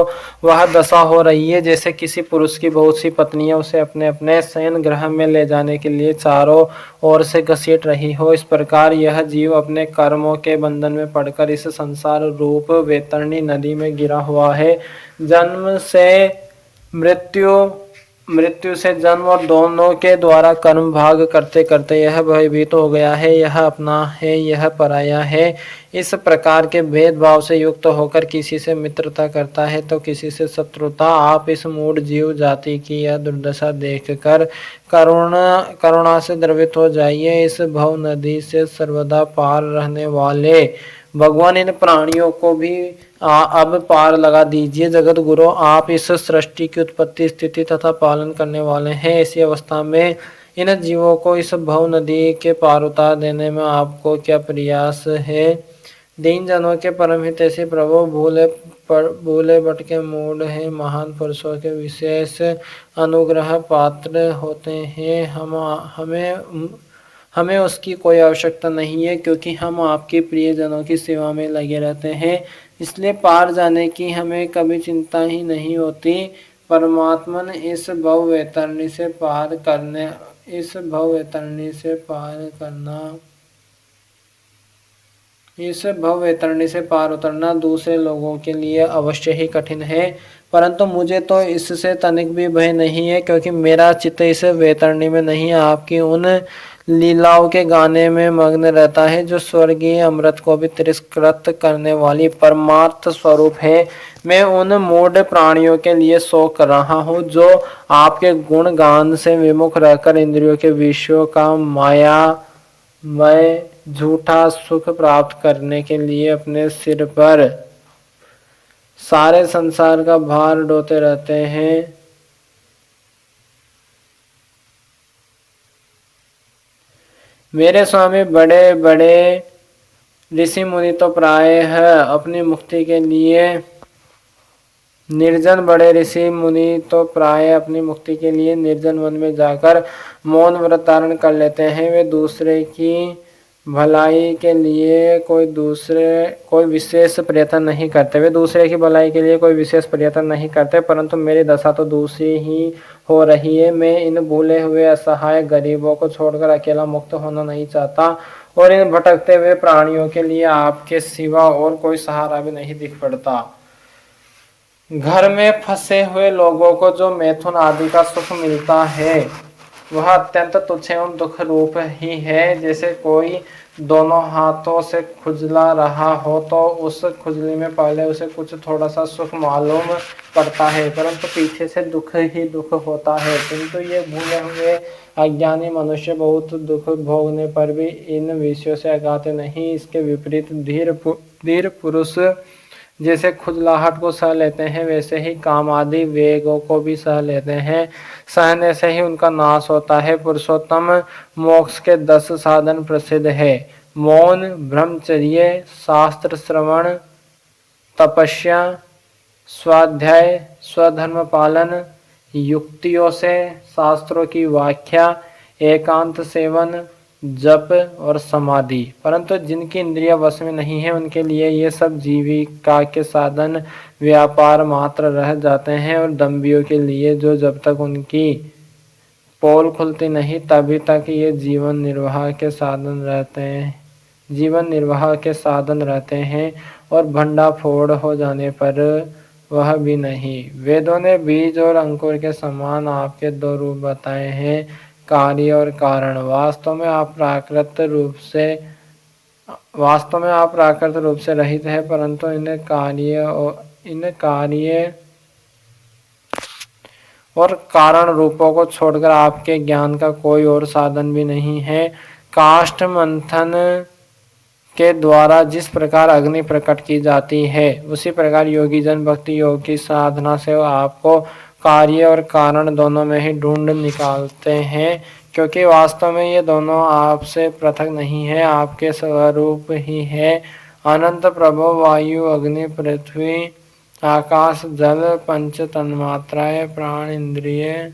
वह दशा हो रही है जैसे किसी पुरुष की बहुत सी पत्नियां उसे अपने अपने शयन गृह में ले जाने के लिए चारों ओर से घसीट रही हो। इस प्रकार यह जीव अपने कर्मों के बंधन में पड़कर इस संसार रूप वैतरणी नदी में गिरा हुआ है। जन्म से मृत्यु मृत्यु से जन्म और दोनों के द्वारा कर्म भाग करते करते यह भयभीत हो गया है, यह अपना है, यह पराया है। इस प्रकार के भेदभाव से युक्त होकर किसी से मित्रता करता है तो किसी से शत्रुता। आप इस मूढ़ जीव जाति की यह दुर्दशा देखकर करुणा से द्रवित हो जाइए। इस भव नदी से सर्वदा पार रहने वाले भगवान इन प्राणियों को भी अब पार लगा दीजिए। जगत गुरु, आप इस सृष्टि की उत्पत्ति, स्थिति तथा पालन करने वाले हैं। ऐसी अवस्था में इन जीवों को इस भव नदी के पार उतार देने में आपको क्या प्रयास है। दीन जनों के परम हितैषी प्रभु, भूले भटके मूढ़ हैं, महान पुरुषों के विशेष अनुग्रह पात्र होते हैं। हमें उसकी कोई आवश्यकता नहीं है, क्योंकि हम आपके प्रियजनों की सेवा में लगे रहते हैं। इसलिए पार जाने की हमें कभी चिंता ही नहीं होती। परमात्मन इस भव वैतरणी से पार उतरना दूसरे लोगों के लिए अवश्य ही कठिन है, परंतु मुझे तो इससे तनिक भी भय नहीं है, क्योंकि मेरा चित्त इस वैतरणी में नहीं, आपकी उन लीलाओं के गाने में मग्न रहता है, जो स्वर्गीय अमृत को भी तिरस्कृत करने वाली परमार्थ स्वरूप है। मैं उन मूढ़ प्राणियों के लिए शोक कर रहा हूँ, जो आपके गुण गान से विमुख रहकर इंद्रियों के विषयों का मायामय झूठा सुख प्राप्त करने के लिए अपने सिर पर सारे संसार का भार ढोते रहते हैं। मेरे स्वामी, बड़े बड़े ऋषि मुनि तो प्रायः अपनी मुक्ति के लिए निर्जन वन में जाकर मौन व्रत धारण कर लेते हैं। वे दूसरे की भलाई के लिए कोई विशेष प्रयत्न नहीं करते, परंतु मेरी दशा तो दूसरी ही हो रही है। मैं इन भूले हुए असहाय गरीबों को छोड़कर अकेला मुक्त होना नहीं चाहता, और इन भटकते हुए प्राणियों के लिए आपके सिवा और कोई सहारा भी नहीं दिख पड़ता। घर में फंसे हुए लोगों को जो मैथुन आदि का सुख मिलता है, वह अत्यंत तुच्छ एवं दुख रूप ही है। जैसे कोई दोनों हाथों से खुजला रहा हो, तो उस खुजली में पहले उसे कुछ थोड़ा सा सुख मालूम पड़ता है, परंतु पीछे से दुख ही दुख होता है। किंतु ये भूले हुए अज्ञानी मनुष्य बहुत दुख भोगने पर भी इन विषयों से अगाते नहीं। इसके विपरीत धीर पुरुष जैसे खुजलाहट को सह लेते हैं, वैसे ही काम आदि वेगों को भी सह लेते हैं। सहने से ही उनका नाश होता है। पुरुषोत्तम मोक्ष के 10 साधन प्रसिद्ध है। मौन, ब्रह्मचर्य, शास्त्र श्रवण, तपस्या, स्वाध्याय, स्वधर्म पालन, युक्तियों से शास्त्रों की व्याख्या, एकांत सेवन, जप और समाधि। परंतु जिनकी इंद्रियां वश में नहीं है, उनके लिए ये सब जीविका के साधन व्यापार मात्र रह जाते हैं, और दंभियों के लिए, जो जब तक उनकी पोल खुलती नहीं तभी तक ये जीवन निर्वाह के साधन रहते हैं, और भंडाफोड़ हो जाने पर वह भी नहीं। वेदों ने बीज और अंकुर के समान आपके 2 रूप बताए हैं, कार्य और कारण। वास्तव में आप प्राकृत रूप से रहित है, परंतु इन कार्य और कारण रूपों को छोड़कर आपके ज्ञान का कोई और साधन भी नहीं है। काष्ठ मंथन के द्वारा जिस प्रकार अग्नि प्रकट की जाती है, उसी प्रकार योगी जन भक्ति योग की साधना से आपको कार्य और कारण दोनों में ही ढूंढ निकालते हैं, क्योंकि वास्तव में ये दोनों आपसे पृथक नहीं है, आपके स्वरूप ही है। अनंत प्रभु, वायु, अग्नि, पृथ्वी, आकाश, जल, पंच तन्मात्राएं, प्राण, इंद्रिय,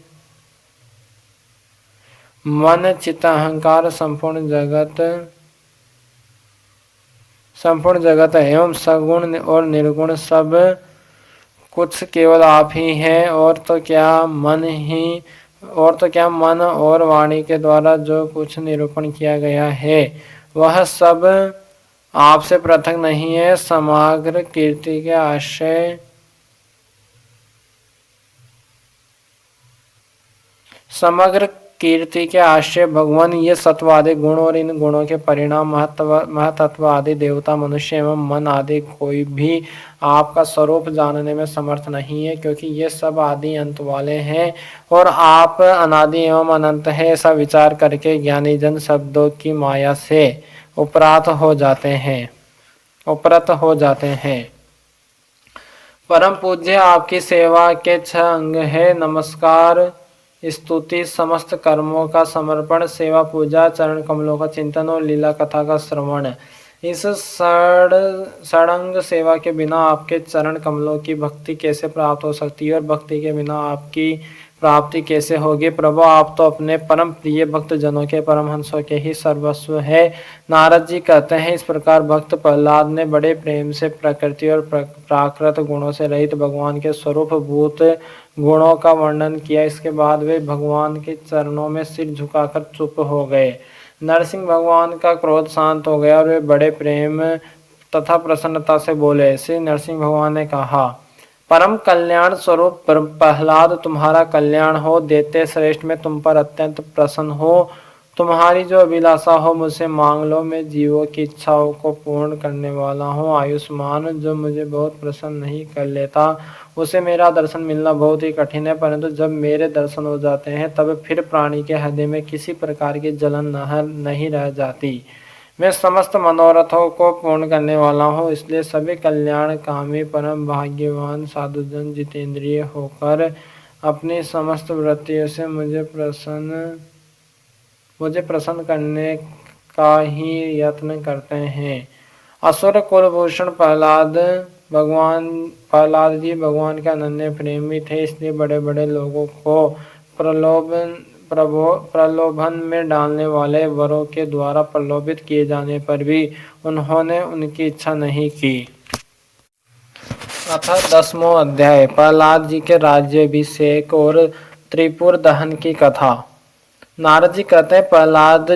मन, चित्त, अहंकार, संपूर्ण जगत एवं सगुण और निर्गुण सब कुछ केवल आप ही हैं। और तो क्या मन और वाणी के द्वारा जो कुछ निरूपण किया गया है, वह सब आपसे पृथक नहीं है। समग्र कीर्ति के आश्रय समग्र कीर्ति के आश्रय भगवान ये सत्वादि गुण और इन गुणों के परिणाम महतत्व आदि देवता मनुष्य एवं मन आदि कोई भी आपका स्वरूप जानने में समर्थ नहीं है, क्योंकि ये सब आदि अंत वाले हैं और आप अनादि एवं अनंत है, ऐसा विचार करके ज्ञानी जन शब्दों की माया से उपरात हो जाते हैं। परम पूज्य, आपकी सेवा के 6 अंग है: नमस्कार, स्तुति, समस्त कर्मों का समर्पण, सेवा पूजा, चरण कमलों का चिंतन और लीला कथा का श्रवण। इस षडंग सेवा के बिना आपके चरण कमलों की भक्ति कैसे प्राप्त हो सकती है और भक्ति के बिना आपकी प्राप्ति कैसे होगी? प्रभु, आप तो अपने परम प्रिय भक्त जनों के परमहंसों के ही सर्वस्व है। नारद जी कहते हैं, इस प्रकार भक्त प्रहलाद ने बड़े प्रेम से प्रकृति और प्राकृत गुणों से रहित भगवान के स्वरूप भूत गुणों का वर्णन किया। इसके बाद वे भगवान के चरणों में सिर झुकाकर चुप हो गए। नरसिंह भगवान का क्रोध शांत हो गया और वे बड़े प्रेम तथा प्रसन्नता से बोले। श्री नरसिंह भगवान ने कहा, परम कल्याण स्वरूप प्रहलाद, तुम्हारा कल्याण हो। देते श्रेष्ठ, मैं तुम पर अत्यंत प्रसन्न हो। तुम्हारी जो अभिलाषा हो मुझसे मांग लो। मैं जीवों की इच्छाओं को पूर्ण करने वाला हूँ। आयुष्मान, जो मुझे बहुत प्रसन्न नहीं कर लेता उसे मेरा दर्शन मिलना बहुत ही कठिन है, परंतु जब मेरे दर्शन हो जाते हैं तब फिर प्राणी के हृदय में किसी प्रकार की जलन नहीं रह जाती। मैं समस्त मनोरथों को पूर्ण करने वाला हूँ, इसलिए सभी कल्याण कामी परम भाग्यवान साधुजन जितेंद्रिय होकर अपनी समस्त वृत्तियों से मुझे प्रसन्न करने का ही यत्न करते हैं। असुर कुलभूषण प्रहलाद जी भगवान के अनन्य प्रेमी थे, इसलिए बड़े बड़े लोगों को प्रलोभन में डालने वाले वरों के द्वारा प्रलोभित किए जाने पर भी उन्होंने उनकी इच्छा नहीं की। अतः 10वां अध्याय, प्रहलाद जी के राज्याभिषेक और त्रिपुर दहन की कथा। नारद जी कहते हैं, प्रहलाद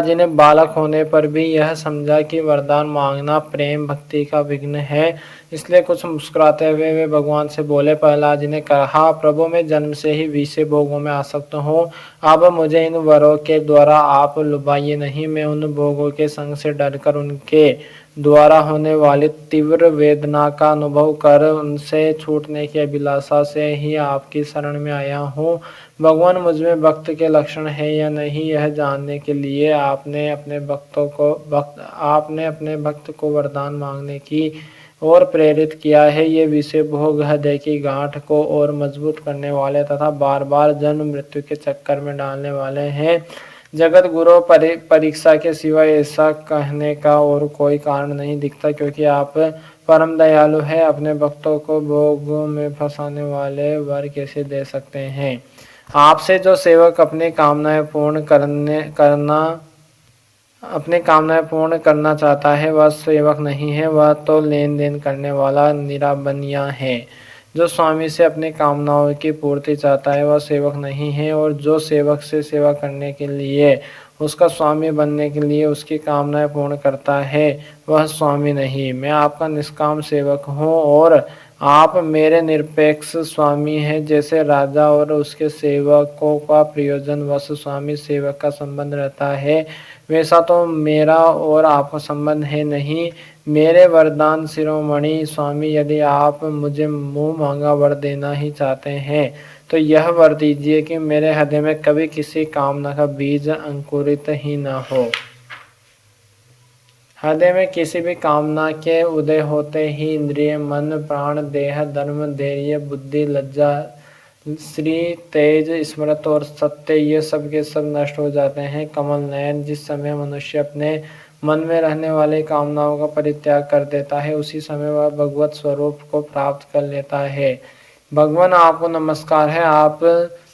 जी ने बालक होने पर भी यह समझा कि वरदान मांगना प्रेम भक्ति का विघ्न है, इसलिए कुछ मुस्कुराते हुए वे भगवान से बोले। प्रहलाद जी ने कहा, प्रभु, मैं जन्म से ही विषय भोगों में आसक्त हूँ। अब मुझे इन वरों के द्वारा आप लुभाइए नहीं। मैं उन भोगों के संग से डरकर उनके द्वारा होने वाली तीव्र वेदना का अनुभव कर उनसे छूटने की अभिलाषा से ही आपकी शरण में आया हूँ। भगवान, मुझमें भक्त के लक्षण है या नहीं, यह जानने के लिए आपने अपने भक्त को वरदान मांगने की और प्रेरित किया है। ये विषय भोग हृदय की गांठ को और मजबूत करने वाले तथा बार बार जन्म मृत्यु के चक्कर में डालने वाले हैं। जगत गुरु परीक्षा के सिवाय ऐसा कहने का और कोई कारण नहीं दिखता, क्योंकि आप परम दयालु है। अपने भक्तों को भोगों में फंसाने वाले वर कैसे दे सकते हैं? आपसे जो सेवक अपनी कामनाएं पूर्ण करना चाहता है वह सेवक नहीं है, वह तो लेन देन करने वाला निराबनिया है। जो स्वामी से अपनी कामनाओं की पूर्ति चाहता है वह सेवक नहीं है, और जो सेवक से सेवा करने के लिए उसका स्वामी बनने के लिए उसकी कामनाएं पूर्ण करता है वह स्वामी नहीं। मैं आपका निष्काम सेवक हूँ और आप मेरे निरपेक्ष स्वामी हैं। जैसे राजा और उसके सेवकों का प्रयोजन वश स्वामी सेवक का संबंध रहता है, वैसा तो मेरा और आपका संबंध है नहीं। मेरे वरदान शिरोमणि स्वामी, यदि आप मुझे मुंह मांगा वर देना ही चाहते हैं तो यह वर दीजिए कि मेरे हृदय में कभी किसी कामना का बीज अंकुरित ही न हो। हृदय में किसी भी कामना के उदय होते ही इंद्रिय, मन, प्राण, देह, धर्म, धैर्य, बुद्धि, लज्जा, श्री, तेज, स्मृत और सत्य, ये सब के सब नष्ट हो जाते हैं। कमल नयन, जिस समय मनुष्य अपने मन में रहने वाले कामनाओं का परित्याग कर देता है उसी समय वह भगवत स्वरूप को प्राप्त कर लेता है। भगवान, आपको नमस्कार है। आप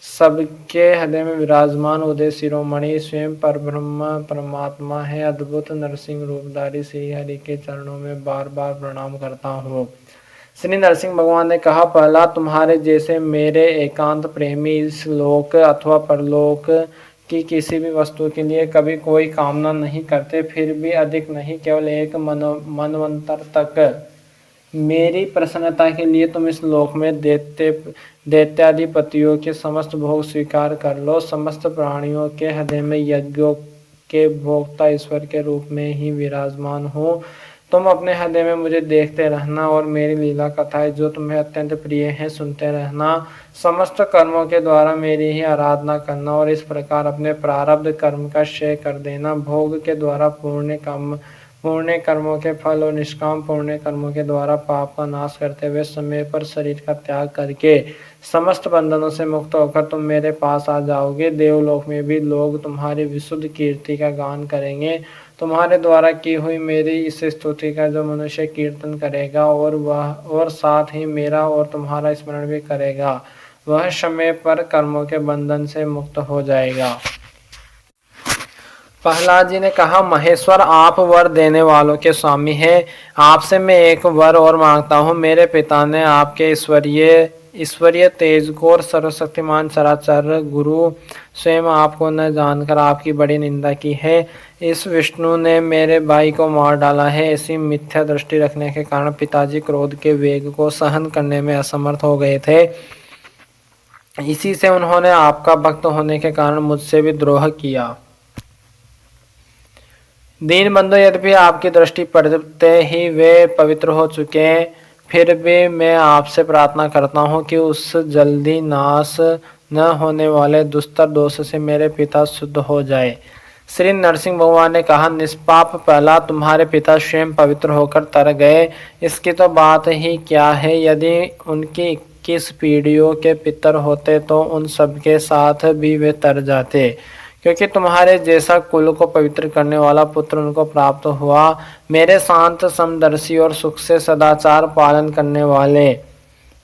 सबके हृदय में विराजमान उदय शिरोमणि स्वयं परब्रह्म परमात्मा है। अद्भुत नरसिंह रूपधारी श्री हरि के चरणों में बार बार प्रणाम करता हूँ। श्री नरसिंह भगवान ने कहा, प्रहलाद, तुम्हारे जैसे मेरे एकांत प्रेमी इस लोक अथवा परलोक की किसी भी वस्तु के लिए कभी कोई कामना नहीं करते, फिर भी अधिक नहीं, केवल एक मनवंतर तक मेरी प्रसन्नता के लिए तुम इस लोक में दैत्याधिपतियों के समस्त भोग स्वीकार कर लो। समस्त प्राणियों के हृदय में यज्ञों के भोक्ता ईश्वर के रूप में ही विराजमान हूँ। तुम अपने हृदय में मुझे देखते रहना और मेरी लीला कथाएं जो तुम्हें अत्यंत प्रिय हैं सुनते रहना। समस्त कर्मों के द्वारा मेरी ही आराधना करना और इस प्रकार अपने प्रारब्ध कर्म का क्षय कर देना। भोग के द्वारा पुण्य कर्मों के फल और निष्काम पुण्य कर्मों के द्वारा पाप का नाश करते हुए समय पर शरीर का त्याग करके समस्त बंधनों से मुक्त होकर तुम मेरे पास आ जाओगे। देवलोक में भी लोग तुम्हारी विशुद्ध कीर्ति का गान करेंगे। तुम्हारे द्वारा की हुई मेरी इस स्तुति का जो मनुष्य कीर्तन करेगा और साथ ही मेरा और तुम्हारा स्मरण भी करेगा, वह समय पर कर्मों के बंधन से मुक्त हो जाएगा। प्रहलाद जी ने कहा, महेश्वर आप वर देने वालों के स्वामी हैं। आपसे मैं एक वर और मांगता हूँ। मेरे पिता ने आपके ईश्वरीय तेज को और सर्वशक्तिमान चराचर गुरु स्वयं आपको न जानकर आपकी बड़ी निंदा की है। इस विष्णु ने मेरे भाई को मार डाला है। ऐसी मिथ्या दृष्टि रखने के कारण पिताजी क्रोध के वेग को सहन करने में असमर्थ हो गए थे। इसी से उन्होंने आपका भक्त होने के कारण मुझसे भी द्रोह किया। दीनबंधु, यद्यपि आपकी दृष्टि पड़ते ही वे पवित्र हो चुके हैं, फिर भी मैं आपसे प्रार्थना करता हूँ कि उस जल्दी नाश न होने वाले दुस्तर दोष से मेरे पिता शुद्ध हो जाए। श्री नरसिंह भगवान ने कहा, निष्पाप प्रहलाद, तुम्हारे पिता स्वयं पवित्र होकर तर गए। इसकी तो बात ही क्या है। यदि उनकी 21 पीढ़ियों के पितर होते तो उन सबके साथ भी वे तर जाते, क्योंकि तुम्हारे जैसा कुल को पवित्र करने वाला पुत्र उनको प्राप्त हुआ। मेरे शांत समदर्शी और सुख से सदाचार पालन करने वाले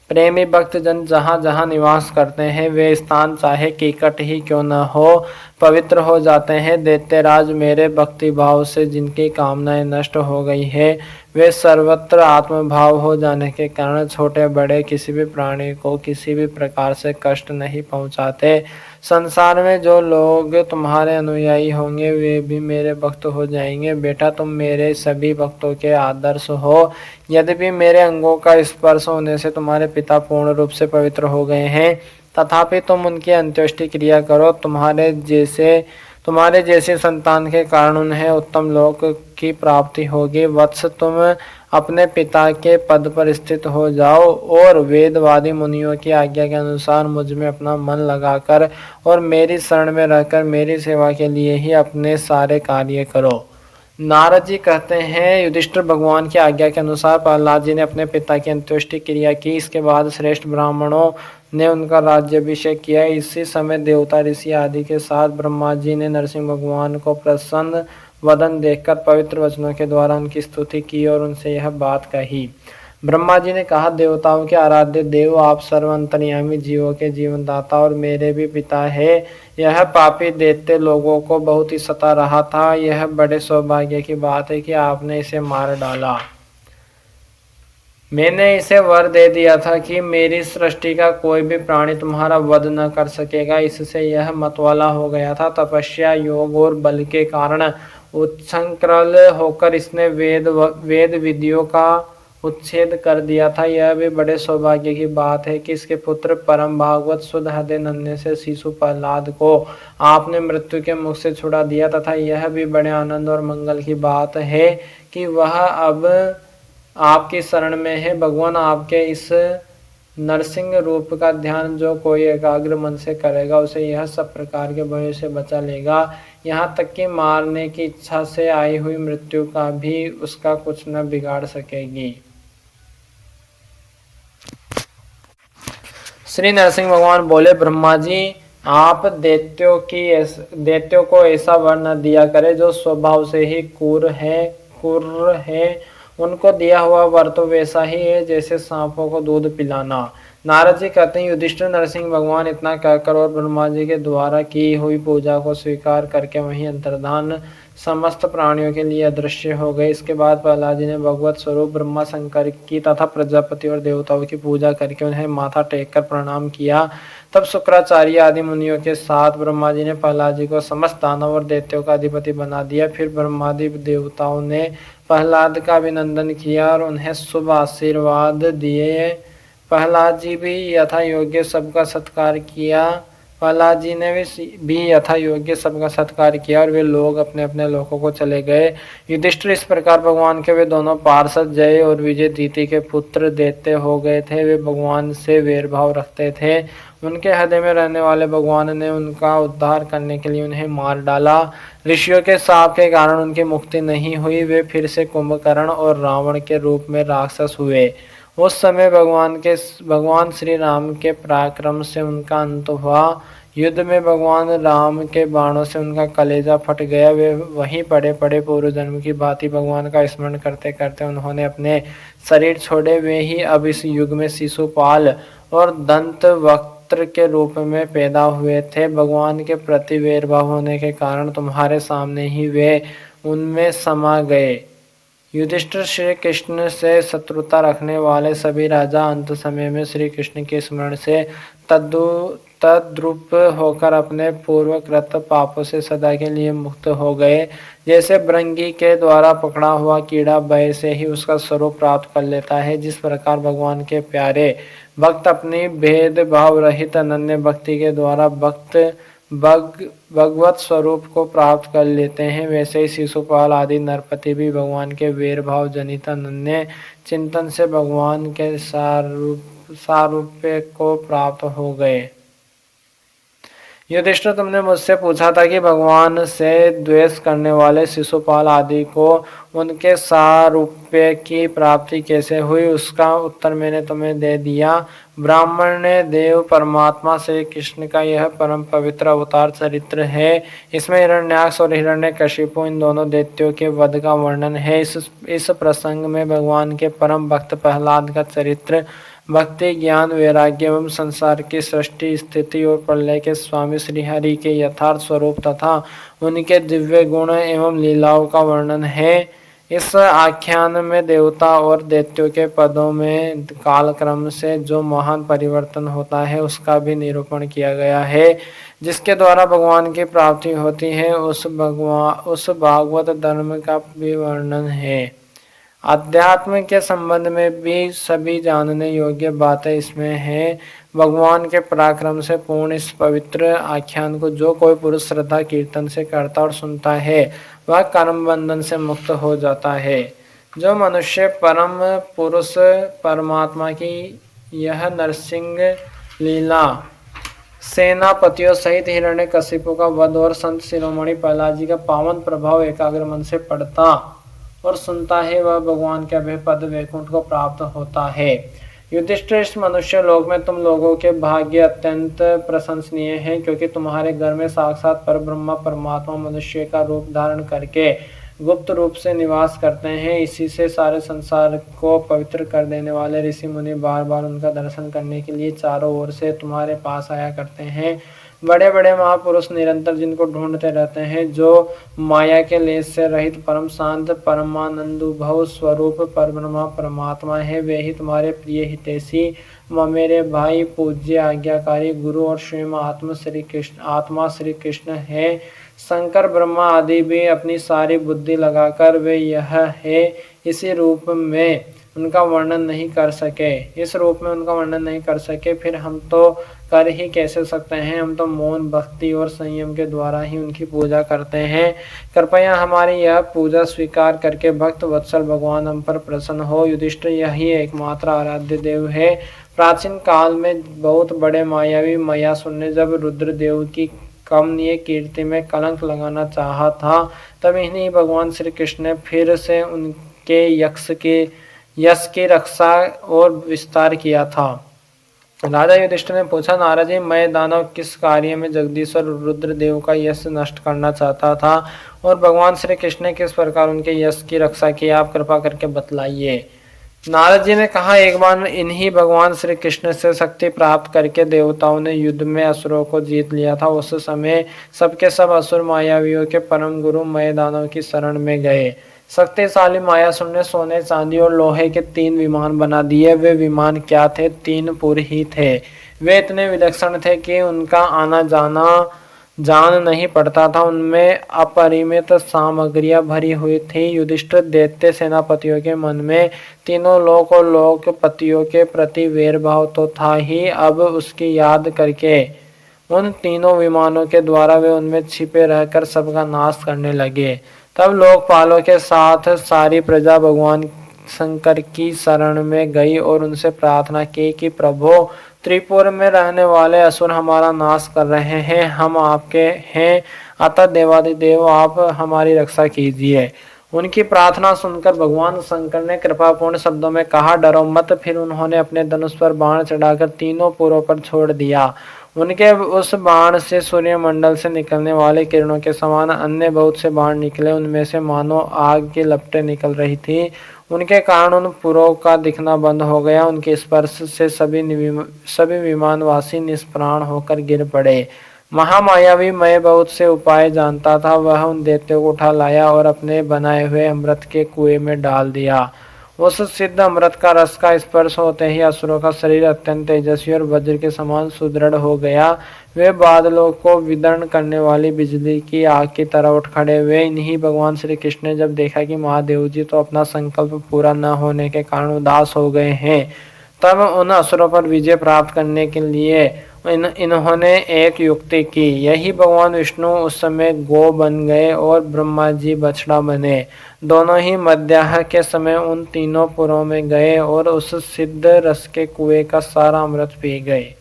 प्रेमी भक्त जन जहाँ जहाँ निवास करते हैं, वे स्थान चाहे कीकट ही क्यों न हो, पवित्र हो जाते हैं। दैत्यराज, मेरे भक्ति भाव से जिनकी कामनाएं नष्ट हो गई है, वे सर्वत्र आत्मभाव हो जाने के कारण छोटे बड़े किसी भी प्राणी को किसी भी प्रकार से कष्ट नहीं पहुँचाते। संसार में जो लोग तुम्हारे अनुयायी होंगे वे भी मेरे भक्त हो जाएंगे। बेटा, तुम मेरे सभी भक्तों के आदर्श हो। यद्यपि मेरे अंगों का स्पर्श होने से तुम्हारे पिता पूर्ण रूप से पवित्र हो गए हैं, तथापि तुम उनकी अंत्येष्टि क्रिया करो। तुम्हारे जैसे संतान के कारण उन्हें उत्तम लोक की प्राप्ति होगी। वत्स, तुम अपने पिता के पद पर स्थित हो जाओ और वेदवादी मुनियों की आज्ञा के अनुसार मुझ में अपना मन लगाकर और मेरी शरण में रहकर मेरी सेवा के लिए ही अपने सारे कार्य करो। नारद जी कहते हैं, युधिष्ठिर, भगवान की आज्ञा के अनुसार प्रहलाद जी ने अपने पिता की अंत्येष्टि क्रिया की। इसके बाद श्रेष्ठ ब्राह्मणों ने उनका राज्याभिषेक किया। इसी समय देवता, ऋषि आदि के साथ ब्रह्मा जी ने नरसिंह भगवान को प्रसन्न वदन देखकर पवित्र वचनों के द्वारा उनकी स्तुति की और उनसे यह बात कही। ब्रह्मा जी ने कहा, देवताओं के आराध्य देव, आप सर्वअंतर्यामी जीवों के जीवनदाता और मेरे भी पिता है। यह पापी दैत्य लोगों को बहुत ही सता रहा था। यह बड़े सौभाग्य की बात है कि आपने इसे मार डाला। मैंने इसे वर दे दिया था कि मेरी सृष्टि का कोई भी प्राणी तुम्हारा वध न कर सकेगा। इससे यह मतवाला हो गया था। तपस्या, योग और बल के कारण उच्छृंखल होकर इसने वेद विधियों का उच्छेद कर दिया था। यह भी बड़े सौभाग्य की बात है कि इसके पुत्र परम भागवत शुद्ध हृदय नन्हे से शिशु प्रहलाद को आपने मृत्यु के मुख से छुड़ा दिया, तथा यह भी बड़े आनंद और मंगल की बात है कि वह अब आपकी शरण में है। भगवान, आपके इस नरसिंह रूप का ध्यान जो कोई एकाग्र मन से करेगा, उसे यह सब प्रकार के भयों से बचा लेगा। यहाँ तक कि मारने की इच्छा से आई हुई मृत्यु का भी उसका कुछ न बिगाड़ सकेगी। श्री नरसिंह भगवान बोले, ब्रह्मा जी, आप दैत्यों को ऐसा वर न दिया करे जो स्वभाव से ही क्रूर है। उनको दिया हुआ वर तो वैसा ही है जैसे सांपों को दूध पिलाना। नारद जी कहते हैं, युधिष्ठिर, नरसिंह भगवान इतना कहकर और ब्रह्मा जी के द्वारा की हुई पूजा को स्वीकार करके वहीं अंतर्धान समस्त प्राणियों के लिए अदृश्य हो गए। इसके बाद प्रहलाद जी ने भगवत स्वरूप ब्रह्मा शंकर की तथा प्रजापति और देवताओं की पूजा करके उन्हें माथा टेक कर प्रणाम किया। तब शुक्राचार्य आदि मुनियों के साथ ब्रह्मा जी ने प्रहलाद जी को समस्त दानव और दैत्यों का अधिपति बना दिया। फिर ब्रह्मादि देवताओं ने प्रहलाद का अभिनंदन किया और उन्हें शुभ आशीर्वाद दिए। प्रहलाद जी भी यथा योग्य सबका सत्कार किया। प्रहलाद जी ने भी यथा योग्य सबका सत्कार किया और वे लोग अपने अपने लोकों को चले गए। युधिष्ठिर इस प्रकार भगवान के वे दोनों पार्षद जय और विजय दीति के पुत्र दैत्य हो गए थे। वे भगवान से वैरभाव रखते थे। उनके हृदय में रहने वाले भगवान ने उनका उद्धार करने के लिए उन्हें मार डाला। ऋषियों के शाप के कारण उनकी मुक्ति नहीं हुई। वे फिर से कुंभकर्ण और रावण के रूप में राक्षस हुए। उस समय भगवान श्री राम के पराक्रम से उनका अंत हुआ। युद्ध में भगवान राम के बाणों से उनका कलेजा फट गया। वे वहीं पड़े पड़े पूर्व जन्म की भांति भगवान का स्मरण करते करते उन्होंने अपने शरीर छोड़े। वे ही अब इस युग में शिशुपाल और दंत वक्त्र के रूप में पैदा हुए थे। भगवान के प्रति वैरभाव होने के कारण तुम्हारे सामने ही वे उनमें समा गए। युधिष्ठिर श्री कृष्ण से शत्रुता रखने वाले सभी राजा अंत समय में श्री कृष्ण के स्मरण से तद्रुप होकर अपने पूर्वकृत पापों से सदा के लिए मुक्त हो गए। जैसे भृंगी के द्वारा पकड़ा हुआ कीड़ा भय से ही उसका स्वरूप प्राप्त कर लेता है, जिस प्रकार भगवान के प्यारे भक्त अपनी भेदभाव रहित अनन्य भक्ति के द्वारा भगवत स्वरूप को प्राप्त कर लेते हैं, वैसे ही शिशुपाल आदि नरपति भी भगवान के वैरभाव जनित अनन्य चिंतन से भगवान के सारूप्य को प्राप्त हो गए। युधिष्ठिर, तुमने मुझसे पूछा था कि भगवान से द्वेष करने वाले शिशुपाल आदि को उनके सारूप्य की प्राप्ति कैसे हुई, उसका उत्तर मैंने तुम्हें दे दिया। ब्राह्मण ने देव परमात्मा श्री कृष्ण का यह परम पवित्र अवतार चरित्र है। इसमें हिरण्याक्ष और हिरण्यकशिपु इन दोनों दैत्यों के वध का वर्णन है। इस प्रसंग में भगवान के परम भक्त प्रहलाद का चरित्र भक्ति, ज्ञान, वैराग्य एवं संसार की सृष्टि, स्थिति और प्रलय के स्वामी श्री हरि के यथार्थ स्वरूप तथा उनके दिव्य गुण एवं लीलाओं का वर्णन है। इस आख्यान में देवता और दैत्यों के पदों में कालक्रम से जो महान परिवर्तन होता है उसका भी निरूपण किया गया है, जिसके द्वारा भगवान की प्राप्ति होती है। उस भागवत धर्म का भी वर्णन है। अध्यात्म के संबंध में भी सभी जानने योग्य बातें इसमें हैं। भगवान के पराक्रम से पूर्ण इस पवित्र आख्यान को जो कोई पुरुष श्रद्धा कीर्तन से करता और सुनता है वह कर्म बंधन से मुक्त हो जाता है। जो मनुष्य परम पुरुष परमात्मा की यह नरसिंह लीला, सेनापतियों सहित हिरण्यकशिपु का वध और संत शिरोमणि प्रहलाद जी का पावन प्रभाव एकाग्र मन से पढ़ता और सुनता है, वह भगवान के अभय पद वैकुंठ को प्राप्त होता है। युधिष्ठिर, इस मनुष्य लोक में तुम लोगों के भाग्य अत्यंत प्रशंसनीय है, क्योंकि तुम्हारे घर में साक्षात परब्रह्म परमात्मा मनुष्य का रूप धारण करके गुप्त रूप से निवास करते हैं। इसी से सारे संसार को पवित्र कर देने वाले ऋषि मुनि बार बार उनका दर्शन करने के लिए चारों ओर से तुम्हारे पास आया करते हैं। बड़े बड़े महापुरुष निरंतर जिनको ढूंढते रहते हैं, जो माया के लेस से रहित परम शांत परमानंदुभव स्वरूप परब्रह्म परमात्मा है, वे ही तुम्हारे प्रिय हितैषी मेरे भाई पूज्य आज्ञाकारी गुरु और स्वयं आत्मा श्री कृष्ण है। शंकर ब्रह्मा आदि भी अपनी सारी बुद्धि लगाकर वे यह है इसी रूप में उनका वर्णन नहीं कर सके। इस रूप में उनका वर्णन नहीं कर सके, फिर हम तो कर ही कैसे सकते हैं। हम तो मौन, भक्ति और संयम के द्वारा ही उनकी पूजा करते हैं। कृपया हमारी यह पूजा स्वीकार करके भक्त वत्सल भगवान हम पर प्रसन्न हो। युधिष्ठिर, यही एकमात्र आराध्य देव है। प्राचीन काल में बहुत बड़े मायावी मयासुर ने जब रुद्रदेव की कमनीय कीर्ति में कलंक लगाना चाहा था, तब इन्हीं भगवान श्री कृष्ण ने फिर से उनके यश की रक्षा और विस्तार किया था। राजा युधिष्ठिर ने पूछा, नारद जी, मैं दानव किस कार्य में जगदीश्वर रुद्रदेव का यश नष्ट करना चाहता था और भगवान श्री कृष्ण ने किस प्रकार उनके यश की रक्षा की, आप कृपा करके बतलाइए। नारद जी ने कहा, एक बार इन्हीं भगवान श्री कृष्ण से शक्ति प्राप्त करके देवताओं ने युद्ध में असुरों को जीत लिया था। उस समय सबके सब असुर मायावियों के परम गुरु मय दानव की शरण में गए। शक्तिशाली मायासुर ने सोने चांदी और लोहे के 3 विमान बना दिए। वे विमान क्या थे? 3 पुर ही थे। वे इतने विलक्षण थे कि उनका आना जाना जान नहीं पड़ता था। उनमें अपरिमित सामग्रियां भरी हुई थी। युधिष्ठिर दैत्य सेनापतियों के मन में तीनों लोक और लोकपतियों के प्रति वैरभाव तो था ही, अब उसकी याद करके उन तीनों विमानों के द्वारा वे उनमें छिपे रहकर सबका नाश करने लगे। तब लोकपालों के साथ सारी प्रजा भगवान शंकर की शरण में गई और उनसे प्रार्थना की कि प्रभु, त्रिपुर में रहने वाले असुर हमारा नाश कर रहे हैं, हम आपके हैं, अतः देवादिदेव आप हमारी रक्षा कीजिए। उनकी प्रार्थना सुनकर भगवान शंकर ने कृपापूर्ण शब्दों में कहा, डरो मत। फिर उन्होंने अपने धनुष पर बाण चढ़ाकर तीनों पुरों पर छोड़ दिया। उनके उस बाण से सूर्यमंडल से निकलने वाले किरणों के समान अन्य बहुत से बाण निकले। उनमें से मानो आग की लपटें निकल रही थी। उनके कारण उन पुरों का दिखना बंद हो गया। उनके स्पर्श से सभी विमानवासी निष्प्राण होकर गिर पड़े। महामायावी मैं बहुत से उपाय जानता था। वह उन दैत्यों को उठा लाया और अपने बनाए हुए अमृत के कुएं में डाल दिया। उस सिद्ध अमृत का रस का स्पर्श होते ही असुरों का शरीर अत्यंत तेजस्वी और वज्र के समान सुदृढ़ हो गया। वे बादलों को विदर्ण करने वाली बिजली की आग की तरह उठ खड़े हुए। इन्हीं भगवान श्री कृष्ण ने जब देखा कि महादेव जी तो अपना संकल्प पूरा न होने के कारण उदास हो गए हैं, तब उन असुरों पर विजय प्राप्त करने के लिए इन्होंने एक युक्ति की। यही भगवान विष्णु उस समय गो बन गए और ब्रह्मा जी बछड़ा बने। दोनों ही मध्याह्न के समय उन तीनों पुरों में गए और उस सिद्ध रस के कुएं का सारा अमृत पी गए।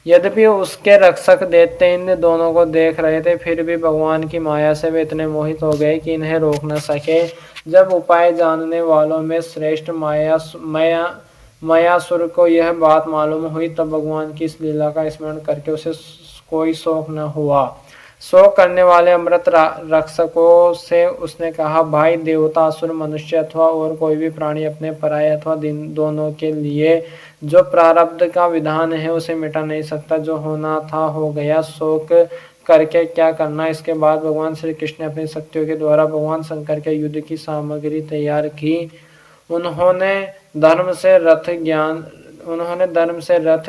यद्यपि उसके रक्षक दैत्य इन दोनों को देख रहे थे, फिर भी भगवान की माया से वे इतने मोहित हो गए कि इन्हें रोक न सके। जब उपाय जानने वालों में श्रेष्ठ मायासुर को यह बात मालूम हुई, तब भगवान की इस लीला का स्मरण करके उसे कोई शोक न हुआ। शोक करने वाले अमृत रक्षकों से उसने कहा, भाई, देवता, असुर, मनुष्य अथवा और कोई भी प्राणी अपने पराये अथवा दोनों के लिए जो प्रारब्ध का विधान है उसे मिटा नहीं सकता। जो होना था हो गया, शोक करके क्या करना। इसके बाद भगवान श्री कृष्ण ने अपनी शक्तियों के द्वारा भगवान शंकर के युद्ध की सामग्री तैयार की। उन्होंने धर्म से रथ,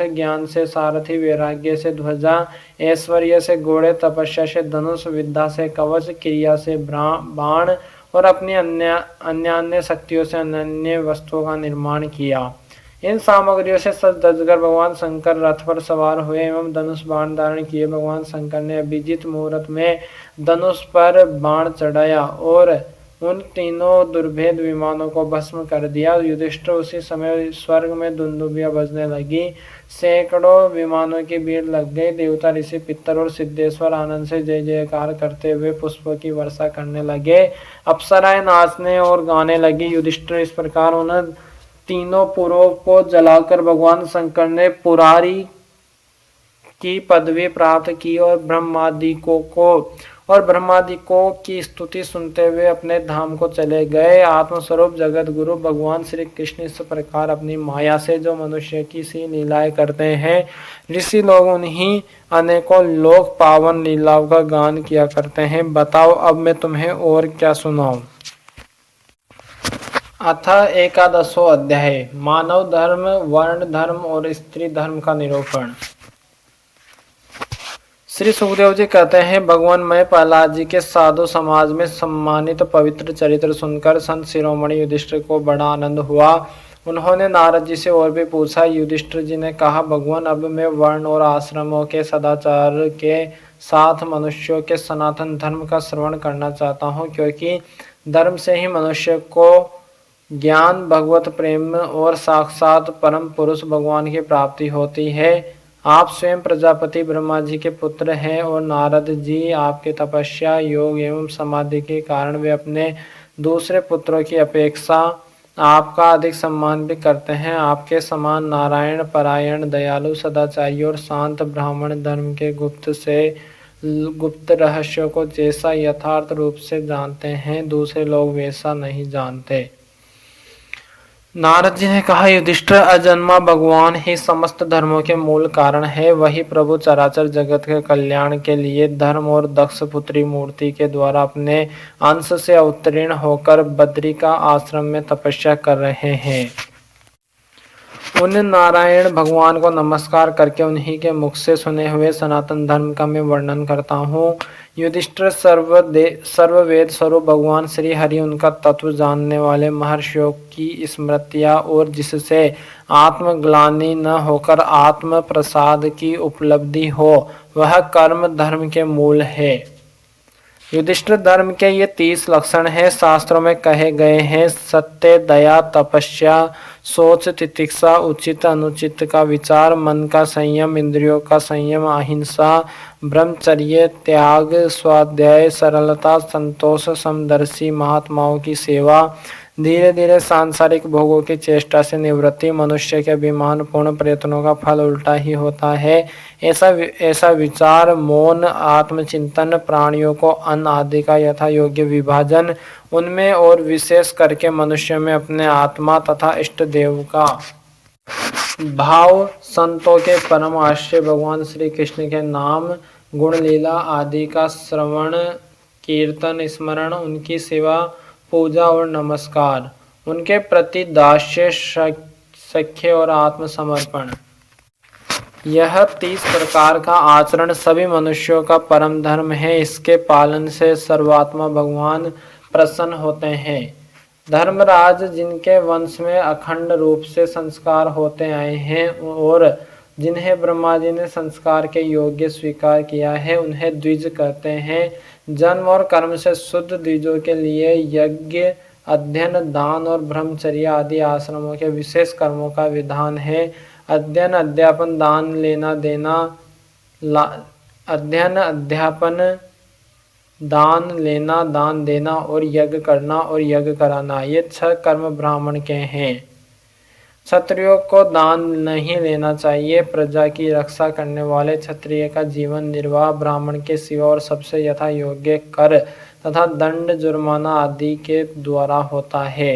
ज्ञान से सारथी, वैराग्य से ध्वजा, ऐश्वर्य से घोड़े, तपस्या से धनुष, विद्या से कवच, क्रिया से बाण और अपनी अन्य शक्तियों से अन्य वस्तुओं का निर्माण किया। इन सामग्रियों से सज धजकर भगवान शंकर रथ पर सवार हुए एवं धनुष बाण धारण किए। भगवान शंकर ने अभिजीत मुहूर्त में धनुष पर बाण चढ़ाया और उन तीनों दुर्भेद विमानों को भस्म कर दिया। युधिष्ठिर उसी समय स्वर्ग में दुंदुभियां बजने लगी। सैकड़ों विमानों की भीड़ लग गई। देवता, ऋषि, पितर और सिद्धेश्वर आनंद से जय जयकार करते हुए पुष्पों की वर्षा करने लगे। अप्सराएं नाचने और गाने लगी। युधिष्ठिर इस प्रकार उन तीनों पुरों को जलाकर भगवान शंकर ने पुरारी की पदवी प्राप्त की और ब्रह्मादिकों की स्तुति सुनते हुए अपने धाम को चले गए। आत्मस्वरूप जगत गुरु भगवान श्री कृष्ण इस प्रकार अपनी माया से जो मनुष्य की सी लीलाएं करते हैं, ऋषि लोग उन्हीं अनेकों लोक पावन लीलाओं का गान किया करते हैं। बताओ अब मैं तुम्हें और क्या सुनाऊं। अथ एकादशो अध्याय मानव धर्म, वर्ण धर्म और स्त्री धर्म का निरूपण। श्री सुखदेव जी कहते हैं, भगवान मैं प्रहलाद जी के साधु समाज में सम्मानित पवित्र चरित्र सुनकर संत शिरोमणि युधिष्ठिर को बड़ा आनंद हुआ। उन्होंने नारद जी से और भी पूछा। युधिष्ठिर जी ने कहा, भगवान अब मैं वर्ण और आश्रमों के सदाचार के साथ मनुष्यों के सनातन धर्म का श्रवण करना चाहता हूँ, क्योंकि धर्म से ही मनुष्य को ज्ञान, भगवत प्रेम और साक्षात परम पुरुष भगवान की प्राप्ति होती है। आप स्वयं प्रजापति ब्रह्मा जी के पुत्र हैं और नारद जी आपके तपस्या, योग एवं समाधि के कारण वे अपने दूसरे पुत्रों की अपेक्षा आपका अधिक सम्मान भी करते हैं। आपके समान नारायण परायण, दयालु, सदाचारी और शांत ब्राह्मण धर्म के गुप्त रहस्यों को जैसा यथार्थ रूप से जानते हैं, दूसरे लोग वैसा नहीं जानते। नारद जी ने कहा, युधिष्ठिर, अजन्मा भगवान ही समस्त धर्मों के मूल कारण है। वही प्रभु चराचर जगत के कल्याण के लिए धर्म और दक्ष पुत्री मूर्ति के द्वारा अपने अंश से अवतीर्ण होकर बद्री का आश्रम में तपस्या कर रहे हैं। उन नारायण भगवान को नमस्कार करके उन्हीं के मुख से सुने हुए सनातन धर्म का मैं वर्णन करता हूँ। युधिष्ठिर सर्ववेद स्वरूप भगवान श्री हरि उनका तत्व जानने वाले महर्षियों की स्मृतियाँ और जिससे आत्मग्लानि न होकर आत्म प्रसाद की उपलब्धि हो, वह कर्म धर्म के मूल है। युधिष्ठिर धर्म के ये 30 लक्षण हैं। शास्त्रों में कहे गए हैं, सत्य, दया, तपस्या, सोच, तितिक्षा, उचित अनुचित का विचार, मन का संयम, इंद्रियों का संयम, अहिंसा, ब्रह्मचर्य, त्याग, स्वाध्याय, सरलता, संतोष, समदर्शी, महात्माओं की सेवा, धीरे धीरे सांसारिक भोगों की चेष्टा से निवृत्ति। मनुष्य के अभिमान पूर्ण प्रयत्नों का फल उल्टा ही होता है। ऐसा विचार, मौन, आत्मचिंतन, प्राणियों को अन्न आदि का यथा योग्य विभाजन, उनमें और विशेष करके मनुष्य में अपने आत्मा तथा इष्ट देव का भाव, संतों के परम आश्रय भगवान श्री कृष्ण के नाम, गुण, लीला आदि का श्रवण, कीर्तन, स्मरण, उनकी सेवा, पूजा और नमस्कार, उनके प्रति दास्य, सख्य और आत्मसमर्पण, यह 30 प्रकार का आचरण सभी मनुष्यों का परम धर्म है। इसके पालन से सर्वात्मा भगवान प्रसन्न होते हैं। धर्मराज, जिनके वंश में अखंड रूप से संस्कार होते आए हैं और जिन्हें ब्रह्मा जी ने संस्कार के योग्य स्वीकार किया है, उन्हें द्विज कहते हैं। जन्म और कर्म से शुद्ध द्विजों के लिए यज्ञ, अध्ययन, दान और ब्रह्मचर्य आदि आश्रमों के विशेष कर्मों का विधान है। अध्ययन, अध्यापन, दान लेना देना, अध्ययन, अध्यापन, दान लेना, दान देना और यज्ञ करना और यज्ञ कराना, ये 6 कर्म ब्राह्मण के हैं। क्षत्रियों को दान नहीं लेना चाहिए। प्रजा की रक्षा करने वाले क्षत्रिय का जीवन निर्वाह ब्राह्मण के सिवा और सबसे यथा योग्य कर तथा दंड, जुर्माना आदि के द्वारा होता है।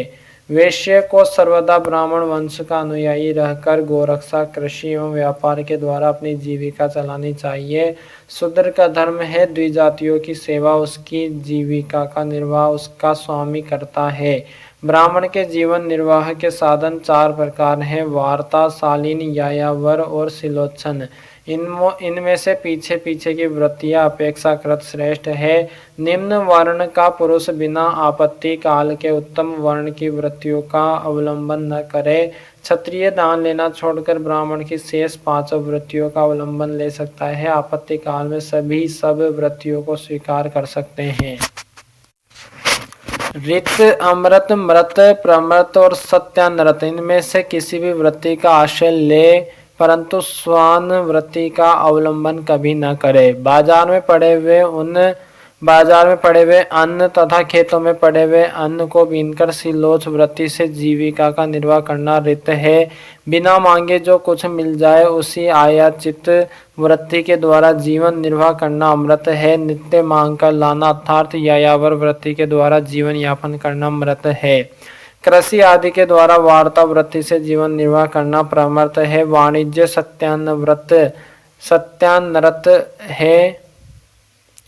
वैश्य को सर्वदा ब्राह्मण वंश का अनुयायी रहकर गोरक्षा, कृषि एवं व्यापार के द्वारा अपनी जीविका चलानी चाहिए। शूद्र का धर्म है द्विजातियों की सेवा, उसकी जीविका का निर्वाह उसका स्वामी करता है। ब्राह्मण के जीवन निर्वाह के साधन 4 प्रकार हैं, वार्ता, शालीन, यायावर और शिलोच्छन। इनमें से पीछे पीछे की वृत्तियां अपेक्षाकृत श्रेष्ठ है। निम्न वर्ण का पुरुष बिना आपत्ति काल के उत्तम वर्ण की वृत्तियों का अवलंबन न करे। क्षत्रिय दान लेना छोड़कर ब्राह्मण की शेष 5 वृत्तियों का अवलंबन ले सकता है। आपत्ति काल में सभी सब वृत्तियों को स्वीकार कर सकते हैं। ऋत, अमृत, मृत, प्रमृत और सत्यानृत, इनमें से किसी भी वृत्ति का आश्रय ले, परंतु स्वान वृत्ति का अवलंबन कभी न करे। बाजार में पड़े हुए अन्न तथा खेतों में पड़े हुए अन्न को बीनकर सिलोच वृत्ति से जीविका का निर्वाह करना ऋत है। बिना मांगे जो कुछ मिल जाए उसी आयाचित वृत्ति के द्वारा जीवन निर्वाह करना अमृत है। नित्य मांग कर लाना अर्थात यायावर वृत्ति के द्वारा जीवन यापन करना मृत है। कृषि आदि के द्वारा वार्ता वृत्ति से जीवन निर्वाह करना प्रमृत है। वाणिज्य सत्यानृत है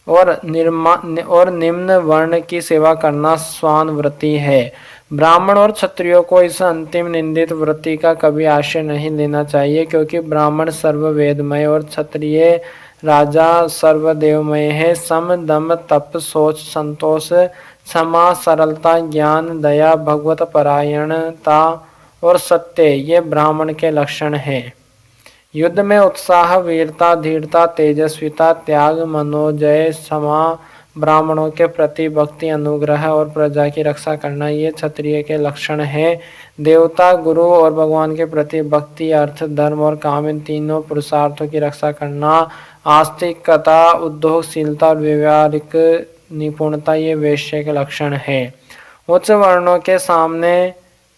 और निम्न वर्ण की सेवा करना स्वान वृत्ति है। ब्राह्मण और क्षत्रियों को इस अंतिम निंदित वृत्ति का कभी आश्रय नहीं लेना चाहिए, क्योंकि ब्राह्मण सर्ववेदमय और क्षत्रिय राजा सर्वदेवमय है। सम, दम, तप, सोच, संतोष, क्षमा, सरलता, ज्ञान, दया, भगवत परायणता और सत्य, ये ब्राह्मण के लक्षण हैं। युद्ध में उत्साह, वीरता, धीरता, तेजस्विता, त्याग, मनोजय, क्षमा, ब्राह्मणों के प्रति भक्ति, अनुग्रह और प्रजा की रक्षा करना, ये क्षत्रिय के लक्षण हैं। देवता, गुरु और भगवान के प्रति भक्ति, अर्थ, धर्म और काम, इन तीनों पुरुषार्थों की रक्षा करना, आस्तिकता, उद्योगशीलता और व्यवहारिक निपुणता, ये वैश्य के लक्षण हैं। उच्च वर्णों के सामने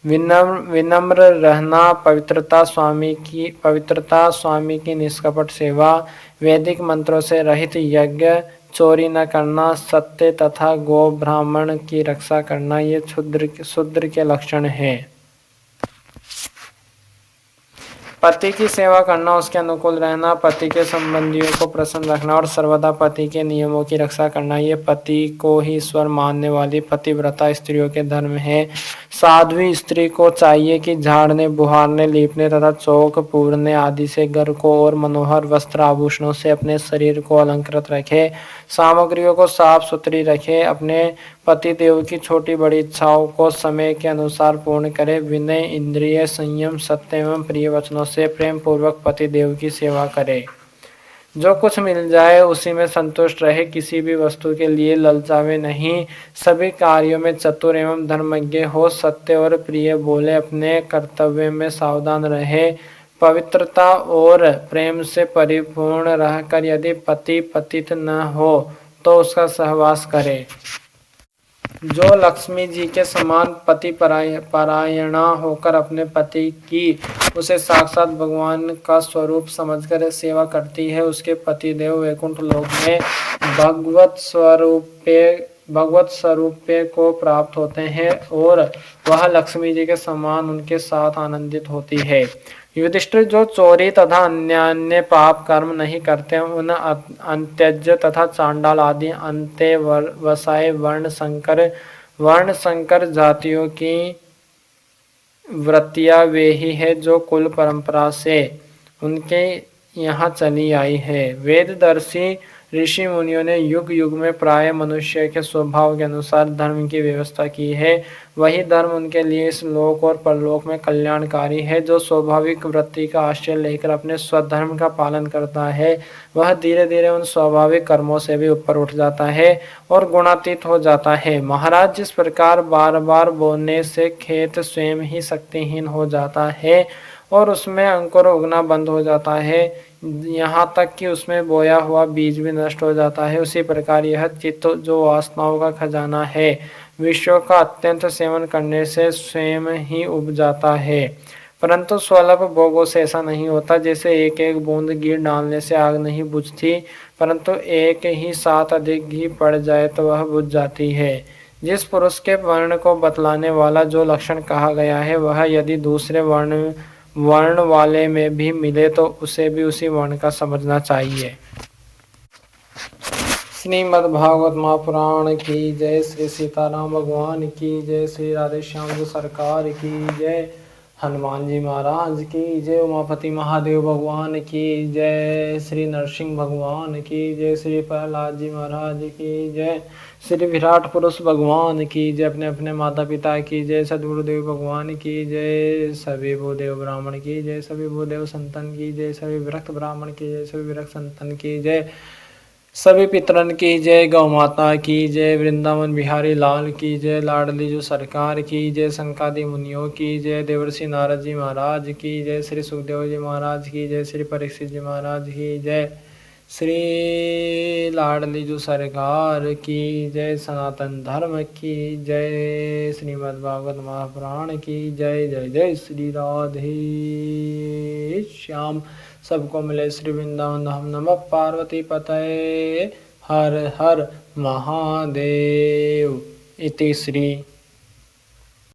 विनम्र रहना, पवित्रता, स्वामी की निष्कपट सेवा, वैदिक मंत्रों से रहित यज्ञ, चोरी न करना, सत्य तथा गो ब्राह्मण की रक्षा करना, ये शूद्र के लक्षण हैं। पति की सेवा करना, उसके अनुकूल रहना, पति के संबंधियों को प्रसन्न रखना और सर्वदा पति के नियमों की रक्षा करना, ये पति को ही ईश्वर मानने वाली पतिव्रता स्त्रियों के धर्म है। साध्वी स्त्री को चाहिए कि झाड़ने, बुहारने, लीपने तथा चौक पूरने आदि से घर को और मनोहर वस्त्र आभूषणों से अपने शरीर को अलंकृत रखे, सामग्रियों को साफ सुथरी रखे, अपने पति देव की छोटी बड़ी इच्छाओं को समय के अनुसार पूर्ण करे, विनय, इंद्रिय संयम, सत्य एवं प्रिय वचनों से प्रेम पूर्वक पति देव की सेवा करे। जो कुछ मिल जाए उसी में संतुष्ट रहे, किसी भी वस्तु के लिए ललचावे नहीं, सभी कार्यों में चतुर एवं धर्मज्ञ हो, सत्य और प्रिय बोले, अपने कर्तव्य में सावधान रहे, पवित्रता और प्रेम से परिपूर्ण रहकर यदि पति पतित न हो तो उसका सहवास करे। जो लक्ष्मी जी के समान पति परायणा होकर अपने पति की उसे साक्षात भगवान का स्वरूप समझकर सेवा करती है, उसके पति देव वैकुंठ लोक में भगवत स्वरूपे को प्राप्त होते हैं और वह लक्ष्मी जी के समान उनके साथ आनंदित होती है। युधिष्ठिर, जो चोरी तथा अन्य पाप कर्म नहीं करते, उन अंत्यज तथा चांडाल आदि अंत्य वसाय वर्ण संकर जातियों की वृत्तियां वे ही है जो कुल परंपरा से उनके यहाँ चली आई है। वेददर्शी ऋषि मुनियों ने युग युग में प्राय मनुष्य के स्वभाव के अनुसार धर्म की व्यवस्था की है। वही धर्म उनके लिए इस लोक और परलोक में कल्याणकारी है। जो स्वाभाविक वृत्ति का आश्रय लेकर अपने स्वधर्म का पालन करता है, वह धीरे धीरे उन स्वाभाविक कर्मों से भी ऊपर उठ जाता है और गुणातीत हो जाता है। महाराज, जिस प्रकार बार बार बोने से खेत स्वयं ही शक्तिहीन हो जाता है और उसमें अंकुर उगना बंद हो जाता है, यहाँ तक कि उसमें बोया हुआ बीज भी नष्ट हो जाता है, उसी प्रकार यह चित्त जो वासनाओं का खजाना है, विषयों का अत्यंत सेवन करने से स्वयं ही उब जाता है। परंतु स्वल्प भोगों से ऐसा नहीं होता। जैसे एक एक बूंद घी डालने से आग नहीं बुझती, परंतु एक ही साथ अधिक घी पड़ जाए तो वह बुझ जाती है। जिस पुरुष के वर्ण को बतलाने वाला जो लक्षण कहा गया है, वह यदि दूसरे वर्ण वाले में भी मिले तो उसे भी उसी वर्ण का समझना चाहिए। श्रीमद् भागवत महापुराण की जय। श्री सीताराम भगवान की जय। श्री राधे श्याम जी सरकार की जय। हनुमान जी महाराज की जय। उमापति महादेव भगवान की जय। श्री नरसिंह भगवान की जय। श्री प्रहलाद जी महाराज की जय। श्री विराट पुरुष भगवान की जय। अपने अपने माता पिता की जय। सद्गुरुदेव भगवान की जय। सभी भूदेव ब्राह्मण की जय। सभी भूदेव संतन की जय। सभी विरक्त ब्राह्मण की जय। सभी विरक्त संतन की जय। सभी पितरन की जय। गौ माता की जय। वृंदावन बिहारी लाल की जय। लाडली जो सरकार की जय। संकादि मुनियों की जय। देवर्षि नारद जी महाराज की जय। श्री सुखदेव जी महाराज की जय। श्री परीक्षित जी महाराज की जय। श्री लाडली जो सरकार की जय। सनातन धर्म की जय। श्रीमद् भागवत महापुराण की जय। जय जय श्री राधे श्याम। सबको मिले श्री वृंदावन धाम। नमः पार्वती पतये हर हर महादेव। इति श्री